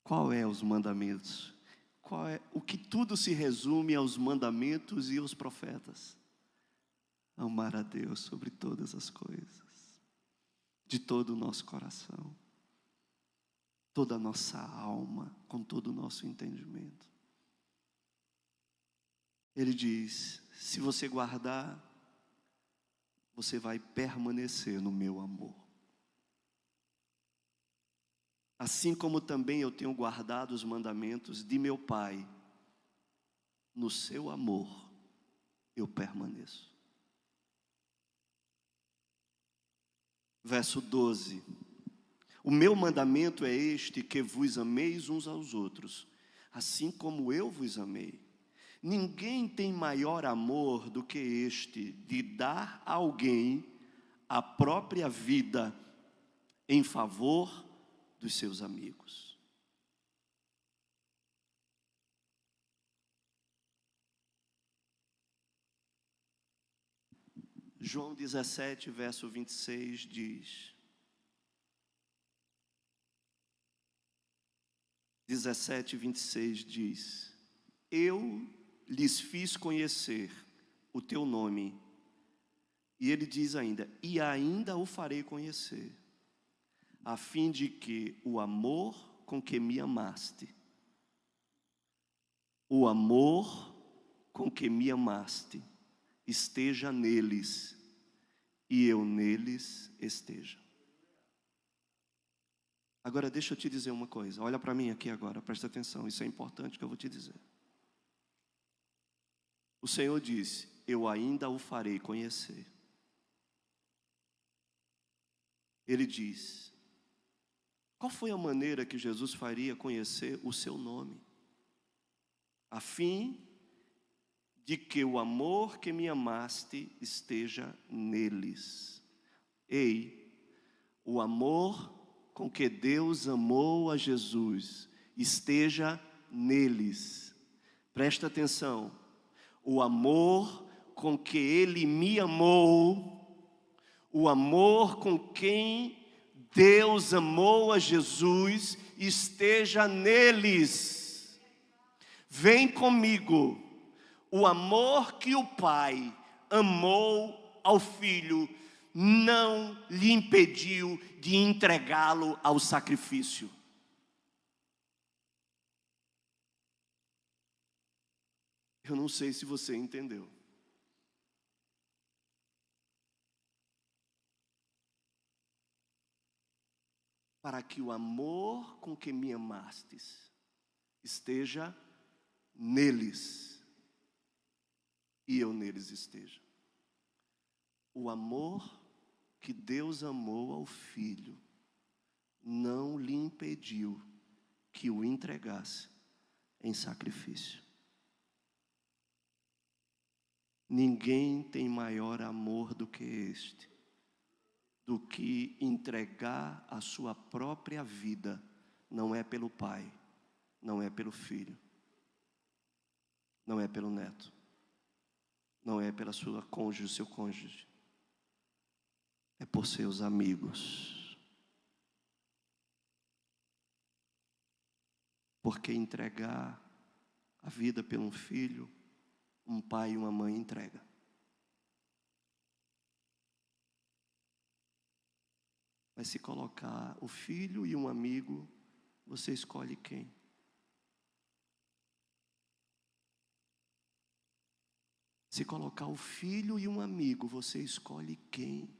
Qual é os mandamentos? O que tudo se resume aos mandamentos e aos profetas? Amar a Deus sobre todas as coisas, de todo o nosso coração, toda a nossa alma, com todo o nosso entendimento. Ele diz: se você guardar, você vai permanecer no meu amor. Assim como também eu tenho guardado os mandamentos de meu Pai, no seu amor eu permaneço. Verso 12: o meu mandamento é este, que vos ameis uns aos outros, assim como eu vos amei. Ninguém tem maior amor do que este, de dar a alguém a própria vida em favor dos seus amigos. João 17, verso 26 diz: 17:26 diz: eu lhes fiz conhecer o teu nome. E ele diz ainda: e ainda o farei conhecer, a fim de que o amor com que me amaste, o amor com que me amaste, esteja neles, e eu neles esteja. Agora deixa eu te dizer uma coisa, olha para mim aqui agora, presta atenção, isso é importante que eu vou te dizer. O Senhor disse: eu ainda o farei conhecer. Ele diz: qual foi a maneira que Jesus faria conhecer o seu nome? A fim de que o amor que me amaste esteja neles. Ei, o amor com que Deus amou a Jesus esteja neles. Presta atenção. O amor com que Ele me amou, o amor com quem Deus amou a Jesus, esteja neles. Vem comigo. O amor que o Pai amou ao Filho não lhe impediu de entregá-lo ao sacrifício. Eu não sei se você entendeu. Para que o amor com que me amastes esteja neles, e eu neles esteja. O amor que Deus amou ao Filho não lhe impediu que o entregasse em sacrifício. Ninguém tem maior amor do que este, do que entregar a sua própria vida. Não é pelo Pai, não é pelo Filho, não é pelo neto, não é pela sua cônjuge, seu cônjuge, é por seus amigos. Porque entregar a vida por um filho, um pai e uma mãe entrega. Mas se colocar o filho e um amigo, você escolhe quem? Se colocar o filho e um amigo, você escolhe quem?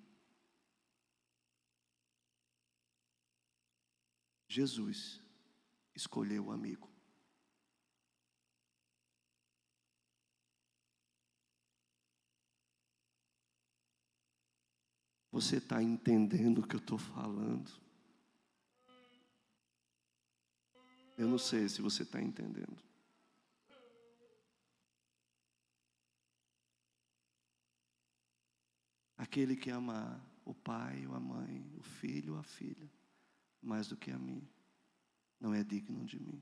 Jesus escolheu o amigo. Você está entendendo o que eu estou falando? Eu não sei se você está entendendo. Aquele que ama o pai ou a mãe, o filho ou a filha, mais do que a mim, não é digno de mim.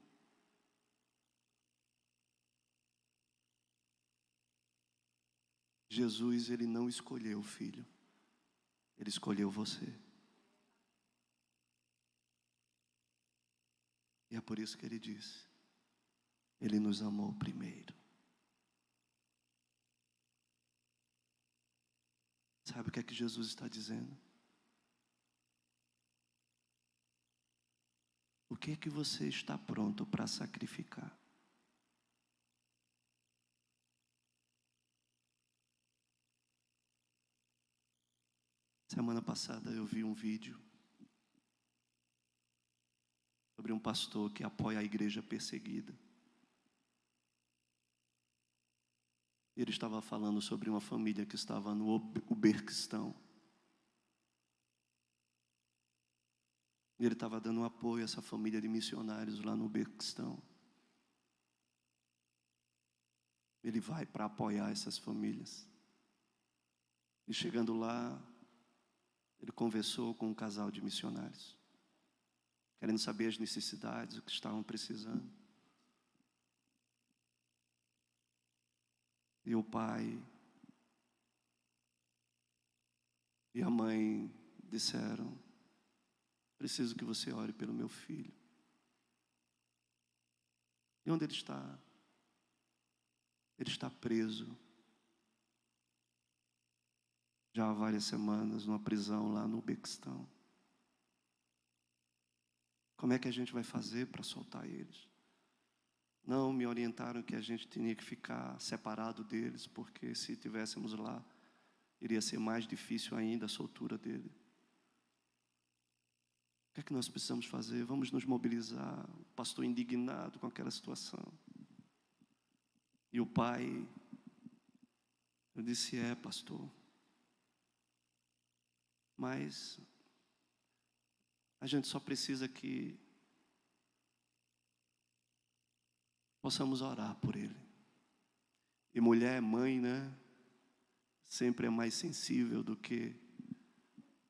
Jesus, ele não escolheu o filho, ele escolheu você. E é por isso que ele disse, ele nos amou primeiro. Sabe o que é que Jesus está dizendo? O que é que você está pronto para sacrificar? Semana passada eu vi um vídeo sobre um pastor que apoia a igreja perseguida. Ele estava falando sobre uma família que estava no Uberquistão. E ele estava dando apoio a essa família de missionários lá no Uberquistão. Ele vai para apoiar essas famílias. E chegando lá, ele conversou com um casal de missionários, querendo saber as necessidades, o que estavam precisando. E o pai e a mãe disseram: preciso que você ore pelo meu filho. E onde ele está? Ele está preso já há várias semanas numa prisão lá no Uzbequistão. Como é que a gente vai fazer para soltar eles? Não, me orientaram que a gente tinha que ficar separado deles, porque se estivéssemos lá, iria ser mais difícil ainda a soltura dele. O que é que nós precisamos fazer? Vamos nos mobilizar. O pastor indignado com aquela situação. E o pai, eu disse: pastor, mas a gente só precisa que possamos orar por ele. E mulher, mãe, né? Sempre é mais sensível do que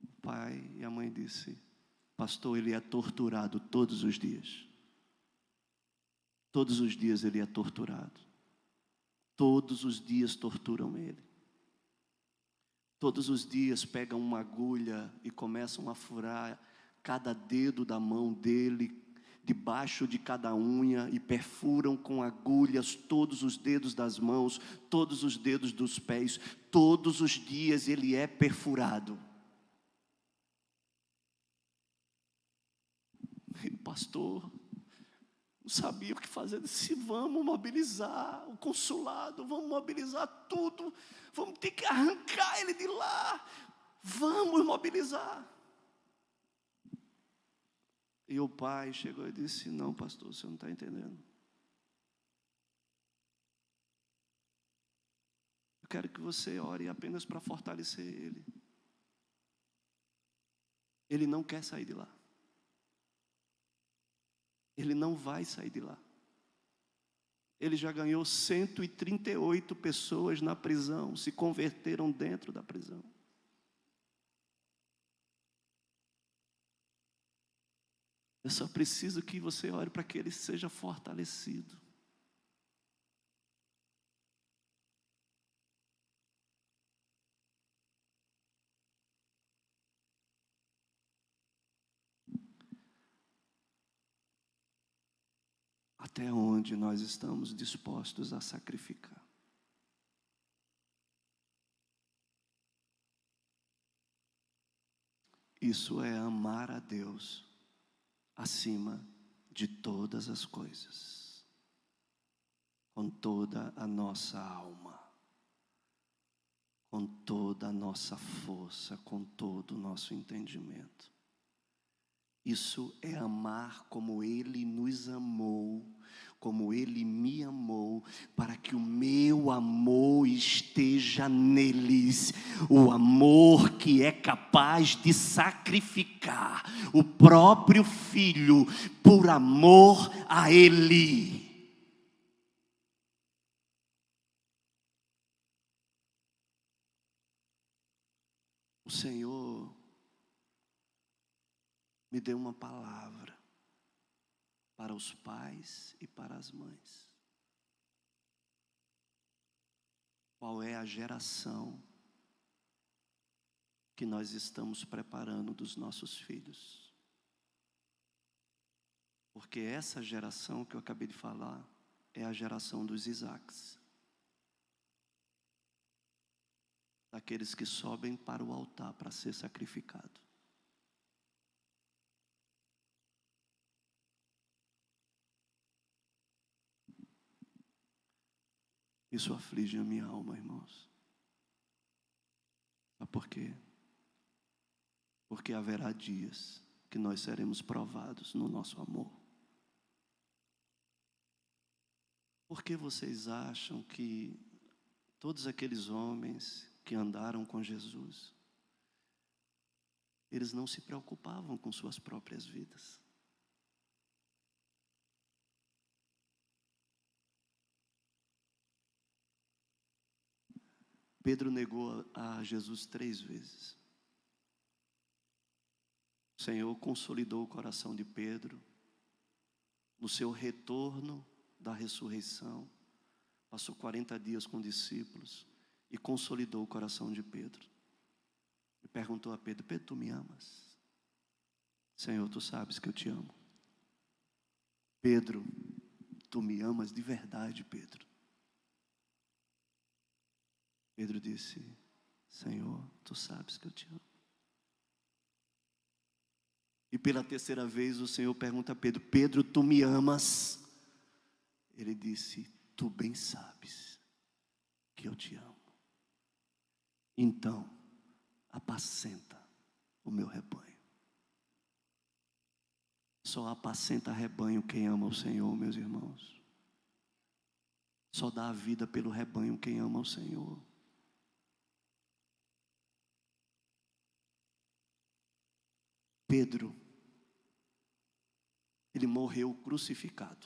o pai. E a mãe disse: pastor, ele é torturado todos os dias. Todos os dias ele é torturado. Todos os dias torturam ele. Todos os dias pegam uma agulha e começam a furar cada dedo da mão dele, debaixo de cada unha, e perfuram com agulhas todos os dedos das mãos, todos os dedos dos pés. Todos os dias ele é perfurado. E o pastor não sabia o que fazer. Disse: vamos mobilizar o consulado, vamos mobilizar tudo, vamos ter que arrancar ele de lá, vamos mobilizar. E o pai chegou e disse: não, pastor, você não está entendendo. Eu quero que você ore apenas para fortalecer ele. Ele não quer sair de lá. Ele não vai sair de lá. Ele já ganhou 138 pessoas na prisão, se converteram dentro da prisão. Eu só preciso que você ore para que ele seja fortalecido. Até onde nós estamos dispostos a sacrificar? Isso é amar a Deus acima de todas as coisas, com toda a nossa alma, com toda a nossa força, com todo o nosso entendimento. Isso é amar como Ele nos amou, como Ele me amou, para que o meu amor esteja neles, o amor que é capaz de sacrificar o próprio Filho por amor a Ele. O Senhor me deu uma palavra para os pais e para as mães. Qual é a geração que nós estamos preparando dos nossos filhos? Porque essa geração que eu acabei de falar é a geração dos Isaques. Daqueles que sobem para o altar para ser sacrificado. Isso aflige a minha alma, irmãos. Sabe por quê? Porque haverá dias que nós seremos provados no nosso amor. Por que vocês acham que todos aqueles homens que andaram com Jesus, eles não se preocupavam com suas próprias vidas? Pedro negou a Jesus 3 vezes. O Senhor consolidou o coração de Pedro no seu retorno da ressurreição. Passou 40 dias com discípulos e consolidou o coração de Pedro. E perguntou a Pedro: Pedro, tu me amas? Senhor, tu sabes que eu te amo. Pedro, tu me amas de verdade, Pedro? Pedro disse: Senhor, tu sabes que eu te amo. E pela 3ª vez o Senhor pergunta a Pedro: Pedro, tu me amas? Ele disse: tu bem sabes que eu te amo. Então, apacenta o meu rebanho. Só apacenta rebanho quem ama o Senhor, meus irmãos. Só dá a vida pelo rebanho quem ama o Senhor. Pedro, ele morreu crucificado.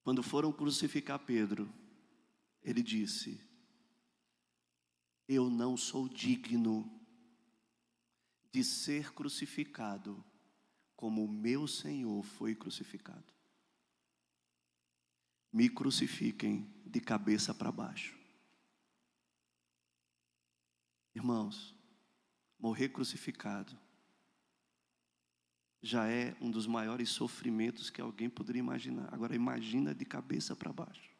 Quando foram crucificar Pedro, ele disse: eu não sou digno de ser crucificado como o meu Senhor foi crucificado. Me crucifiquem de cabeça para baixo. Irmãos, morrer crucificado já é um dos maiores sofrimentos que alguém poderia imaginar. Agora imagina de cabeça para baixo.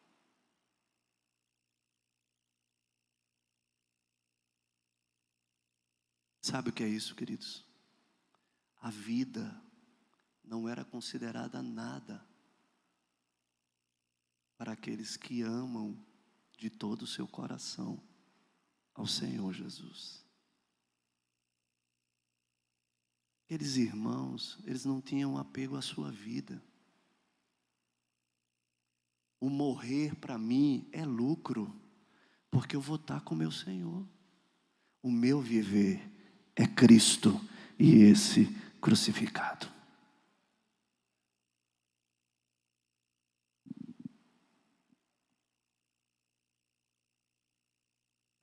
Sabe o que é isso, queridos? A vida não era considerada nada para aqueles que amam de todo o seu coração ao Senhor Jesus. Aqueles irmãos, eles não tinham apego à sua vida. O morrer para mim é lucro, porque eu vou estar com o meu Senhor. O meu viver é Cristo e esse crucificado.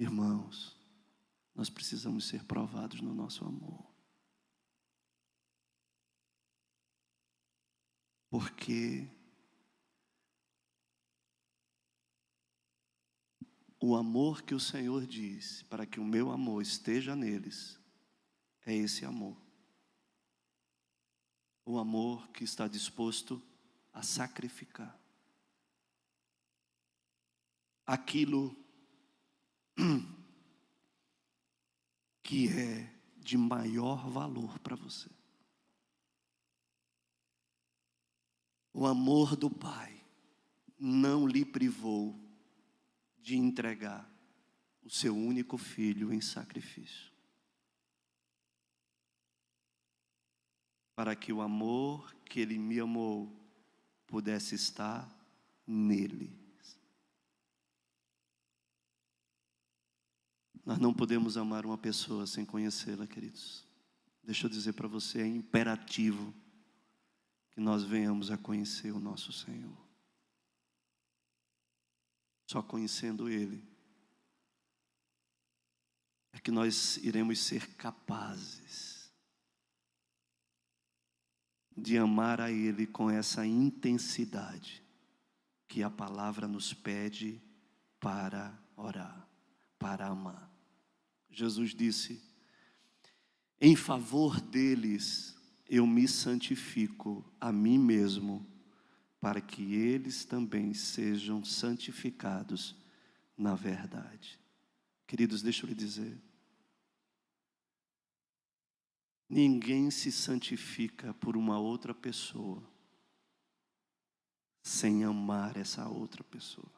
Irmãos, nós precisamos ser provados no nosso amor. Porque o amor que o Senhor diz, para que o meu amor esteja neles, é esse amor. O amor que está disposto a sacrificar aquilo que é de maior valor para você. O amor do Pai não lhe privou de entregar o seu único filho em sacrifício. para que o amor que Ele me amou pudesse estar nele. Nós não podemos amar uma pessoa sem conhecê-la, queridos. Deixa eu dizer para você, é imperativo que nós venhamos a conhecer o nosso Senhor. Só conhecendo Ele é que nós iremos ser capazes de amar a Ele com essa intensidade que a palavra nos pede para orar, para amar. Jesus disse: em favor deles eu me santifico a mim mesmo, para que eles também sejam santificados na verdade. Queridos, deixa eu lhe dizer, ninguém se santifica por uma outra pessoa sem amar essa outra pessoa.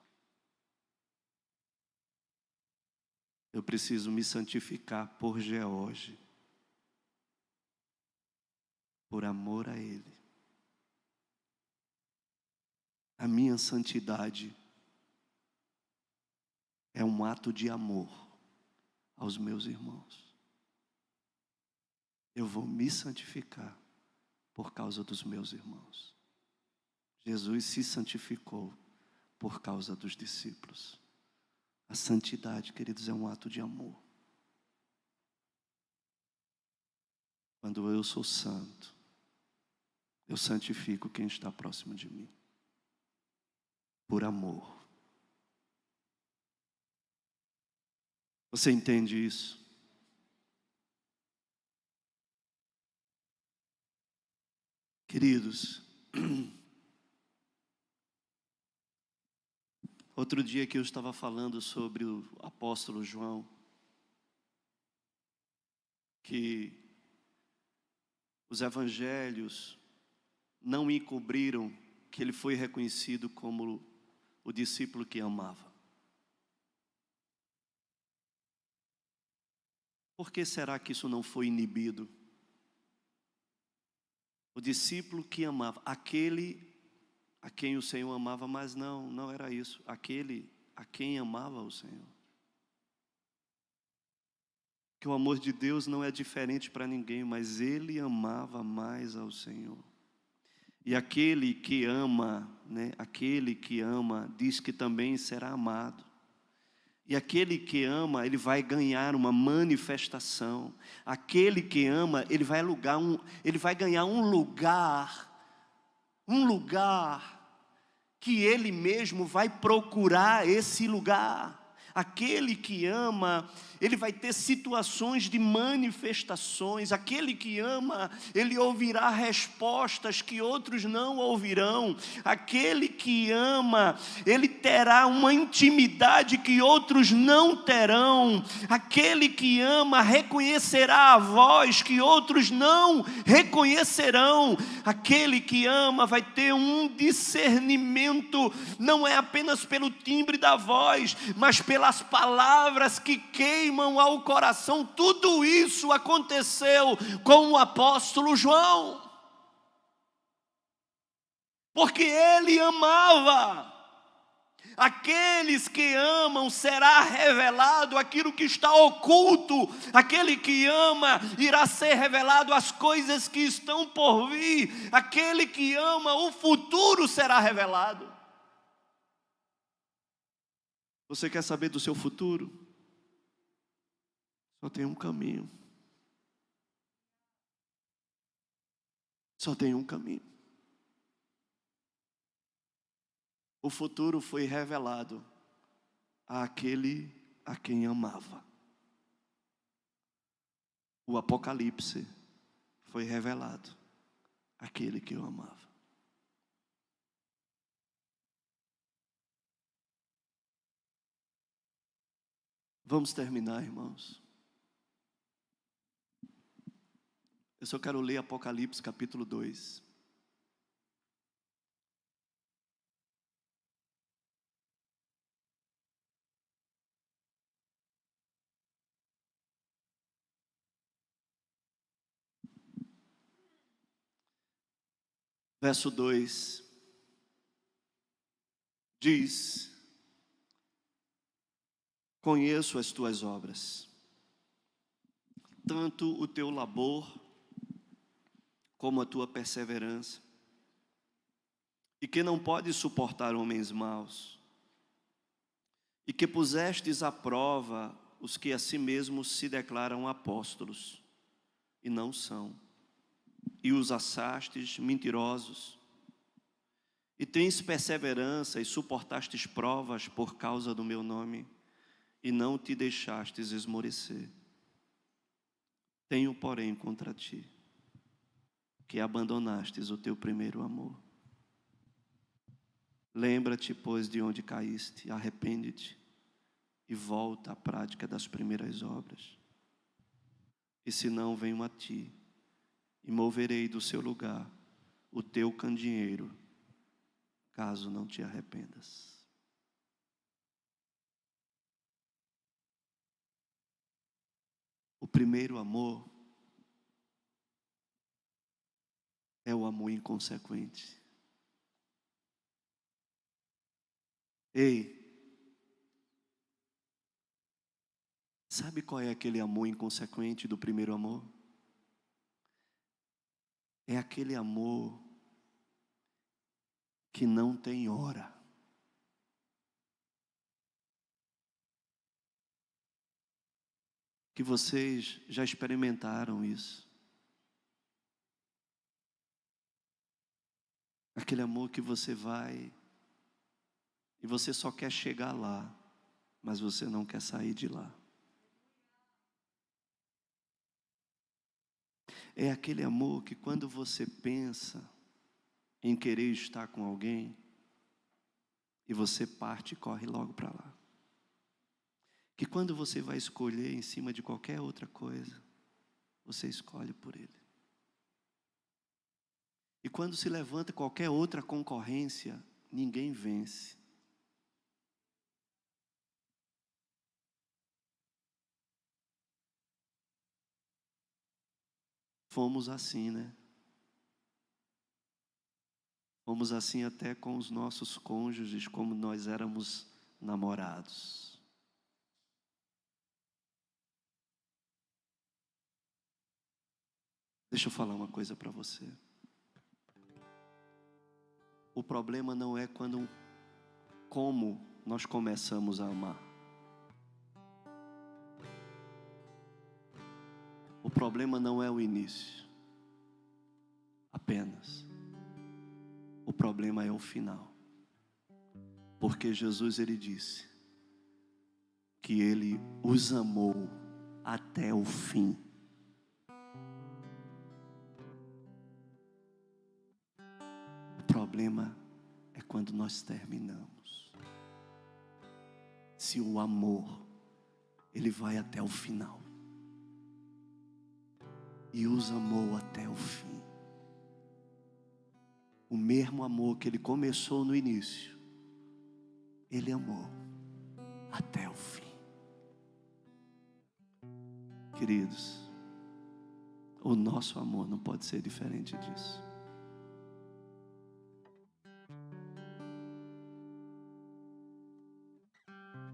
Eu preciso me santificar por George, por amor a Ele. A minha santidade é um ato de amor aos meus irmãos. Eu vou me santificar por causa dos meus irmãos. Jesus se santificou por causa dos discípulos. A santidade, queridos, é um ato de amor. Quando eu sou santo, eu santifico quem está próximo de mim. Por amor. Você entende isso? Queridos, outro dia que eu estava falando sobre o apóstolo João, que os evangelhos não encobriram que ele foi reconhecido como o discípulo que amava. Por que será que isso não foi inibido? O discípulo que amava, aquele a quem o Senhor amava, mas não era isso. Aquele a quem amava o Senhor. Que o amor de Deus não é diferente para ninguém, mas Ele amava mais ao Senhor. E aquele que ama, aquele que ama, diz que também será amado. E aquele que ama, ele vai ganhar uma manifestação. Aquele que ama, ele vai ganhar um lugar que ele mesmo vai procurar esse lugar. Aquele que ama, ele vai ter situações de manifestações. Aquele que ama, ele ouvirá respostas que outros não ouvirão. Aquele que ama, ele terá uma intimidade que outros não terão. Aquele que ama reconhecerá a voz que outros não reconhecerão. Aquele que ama vai ter um discernimento, não é apenas pelo timbre da voz, mas pelas palavras que queimam ao coração. Tudo isso aconteceu com o apóstolo João, porque ele amava. Aqueles que amam, será revelado aquilo que está oculto. Aquele que ama, irá ser revelado as coisas que estão por vir. Aquele que ama, o futuro será revelado. Você quer saber do seu futuro? Só tem um caminho. Só tem um caminho. O futuro foi revelado àquele a quem amava. O Apocalipse foi revelado àquele que eu amava. Vamos terminar, irmãos. Eu só quero ler Apocalipse capítulo 2. Verso 2 diz: conheço as tuas obras, tanto o teu labor como a tua perseverança, e que não podes suportar homens maus, e que pusestes à prova os que a si mesmos se declaram apóstolos, e não são, e os assastes mentirosos, e tens perseverança e suportastes provas por causa do meu nome, e não te deixastes esmorecer. Tenho, porém, contra ti, que abandonastes o teu primeiro amor. Lembra-te, pois, de onde caíste, arrepende-te e volta à prática das primeiras obras. E se não, venho a ti e moverei do seu lugar o teu candeeiro, caso não te arrependas. O primeiro amor é o amor inconsequente. Ei, sabe qual é aquele amor inconsequente do primeiro amor? É aquele amor que não tem hora. Que vocês já experimentaram isso. Aquele amor que você vai e você só quer chegar lá, mas você não quer sair de lá. É aquele amor que quando você pensa em querer estar com alguém, e você parte e corre logo para lá. Que quando você vai escolher em cima de qualquer outra coisa, você escolhe por ele. E quando se levanta qualquer outra concorrência, ninguém vence. Fomos assim, né? Fomos assim até com os nossos cônjuges, como nós éramos namorados. Deixa eu falar uma coisa para você. O problema não é como nós começamos a amar. O problema não é o início, apenas. O problema é o final. Porque Jesus, ele disse que ele os amou até o fim. O problema é quando nós terminamos. Se o amor, ele vai até o final. E os amou até o fim. O mesmo amor que ele começou no início, ele amou até o fim. Queridos, o nosso amor não pode ser diferente disso.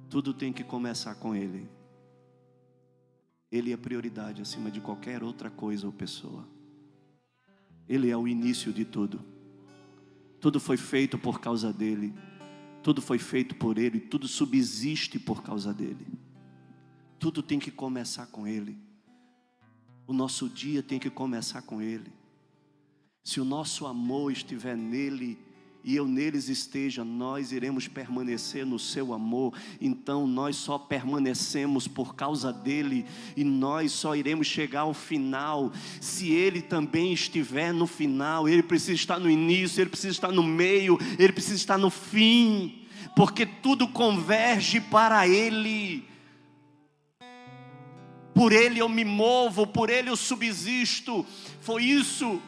Tudo tem que começar com ele. Ele é prioridade acima de qualquer outra coisa ou pessoa. Ele é o início de tudo. Tudo foi feito por causa dele. Tudo foi feito por ele. Tudo subsiste por causa dele. Tudo tem que começar com ele. O nosso dia tem que começar com ele. Se o nosso amor estiver nele e eu neles esteja, nós iremos permanecer no seu amor. Então nós só permanecemos por causa dele, e nós só iremos chegar ao final se ele também estiver no final. Ele precisa estar no início, ele precisa estar no meio, ele precisa estar no fim, porque tudo converge para ele. Por ele eu me movo, por ele eu subsisto. Foi isso.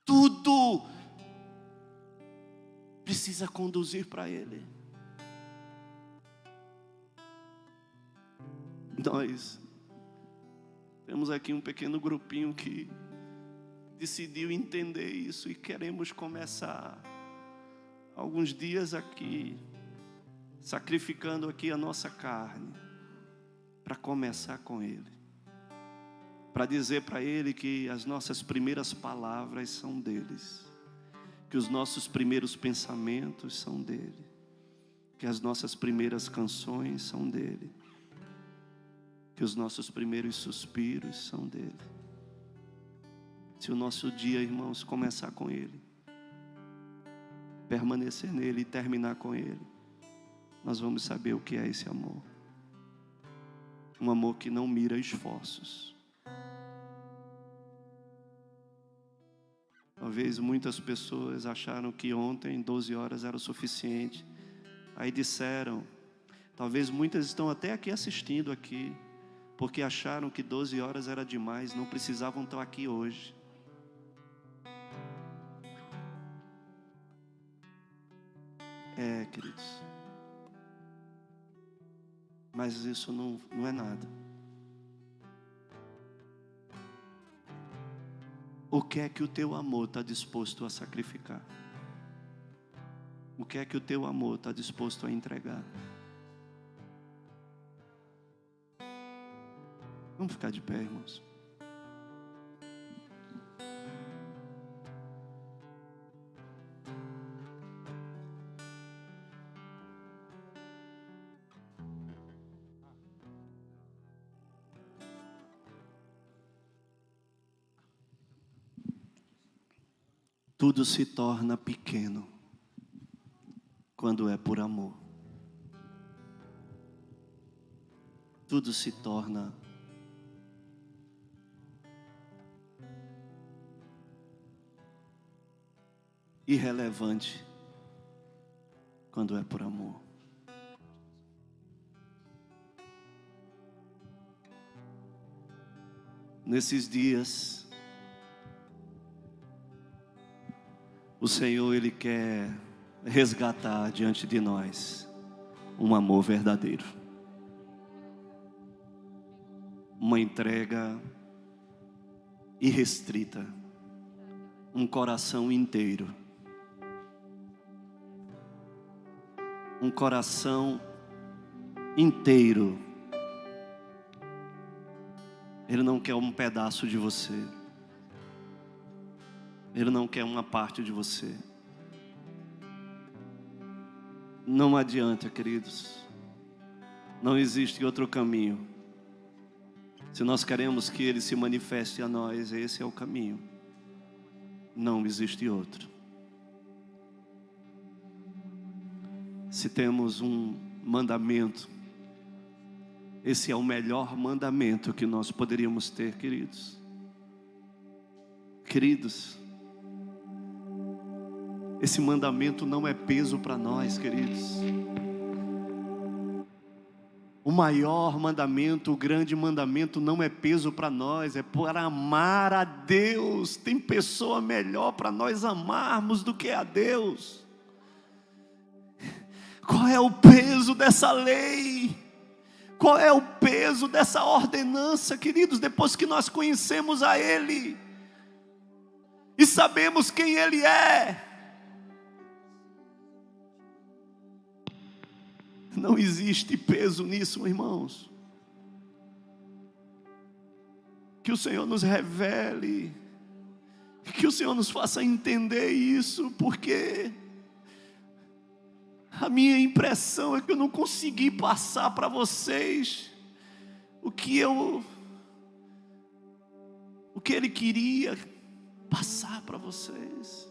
Tudo precisa conduzir para ele. Nós temos aqui um pequeno grupinho que decidiu entender isso e queremos começar alguns dias aqui, sacrificando aqui a nossa carne, para começar com Ele, para dizer para Ele que as nossas primeiras palavras são deles, que os nossos primeiros pensamentos são dele, que as nossas primeiras canções são dele, que os nossos primeiros suspiros são dele. Se o nosso dia, irmãos, começar com Ele, permanecer nele e terminar com Ele, nós vamos saber o que é esse amor. Um amor que não mira esforços. Talvez muitas pessoas acharam que ontem 12 horas era o suficiente. Aí disseram, talvez muitas estão até aqui assistindo aqui, porque acharam que 12 horas era demais, não precisavam estar aqui hoje. Queridos, mas isso não é nada. O que é que o teu amor está disposto a sacrificar? O que é que o teu amor está disposto a entregar? Vamos ficar de pé, irmãos. Tudo se torna pequeno quando é por amor. Tudo se torna irrelevante quando é por amor. Nesses dias, o Senhor, Ele quer resgatar diante de nós um amor verdadeiro, uma entrega irrestrita, um coração inteiro, um coração inteiro. Ele não quer um pedaço de você. Ele não quer uma parte de você. Não adianta, queridos. Não existe outro caminho. Se nós queremos que Ele se manifeste a nós, esse é o caminho. Não existe outro. Se temos um mandamento, esse é o melhor mandamento que nós poderíamos ter, queridos. Queridos, esse mandamento não é peso para nós, queridos. O maior mandamento, o grande mandamento não é peso para nós, é para amar a Deus. Tem pessoa melhor para nós amarmos do que a Deus. Qual é o peso dessa lei? Qual é o peso dessa ordenança, queridos? Depois que nós conhecemos a Ele e sabemos quem Ele é, não existe peso nisso, irmãos. Que o Senhor nos revele, que o Senhor nos faça entender isso, porque a minha impressão é que eu não consegui passar para vocês o que Ele queria passar para vocês.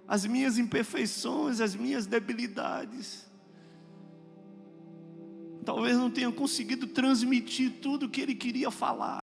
As minhas imperfeições, as minhas debilidades. Talvez não tenha conseguido transmitir tudo o que Ele queria falar.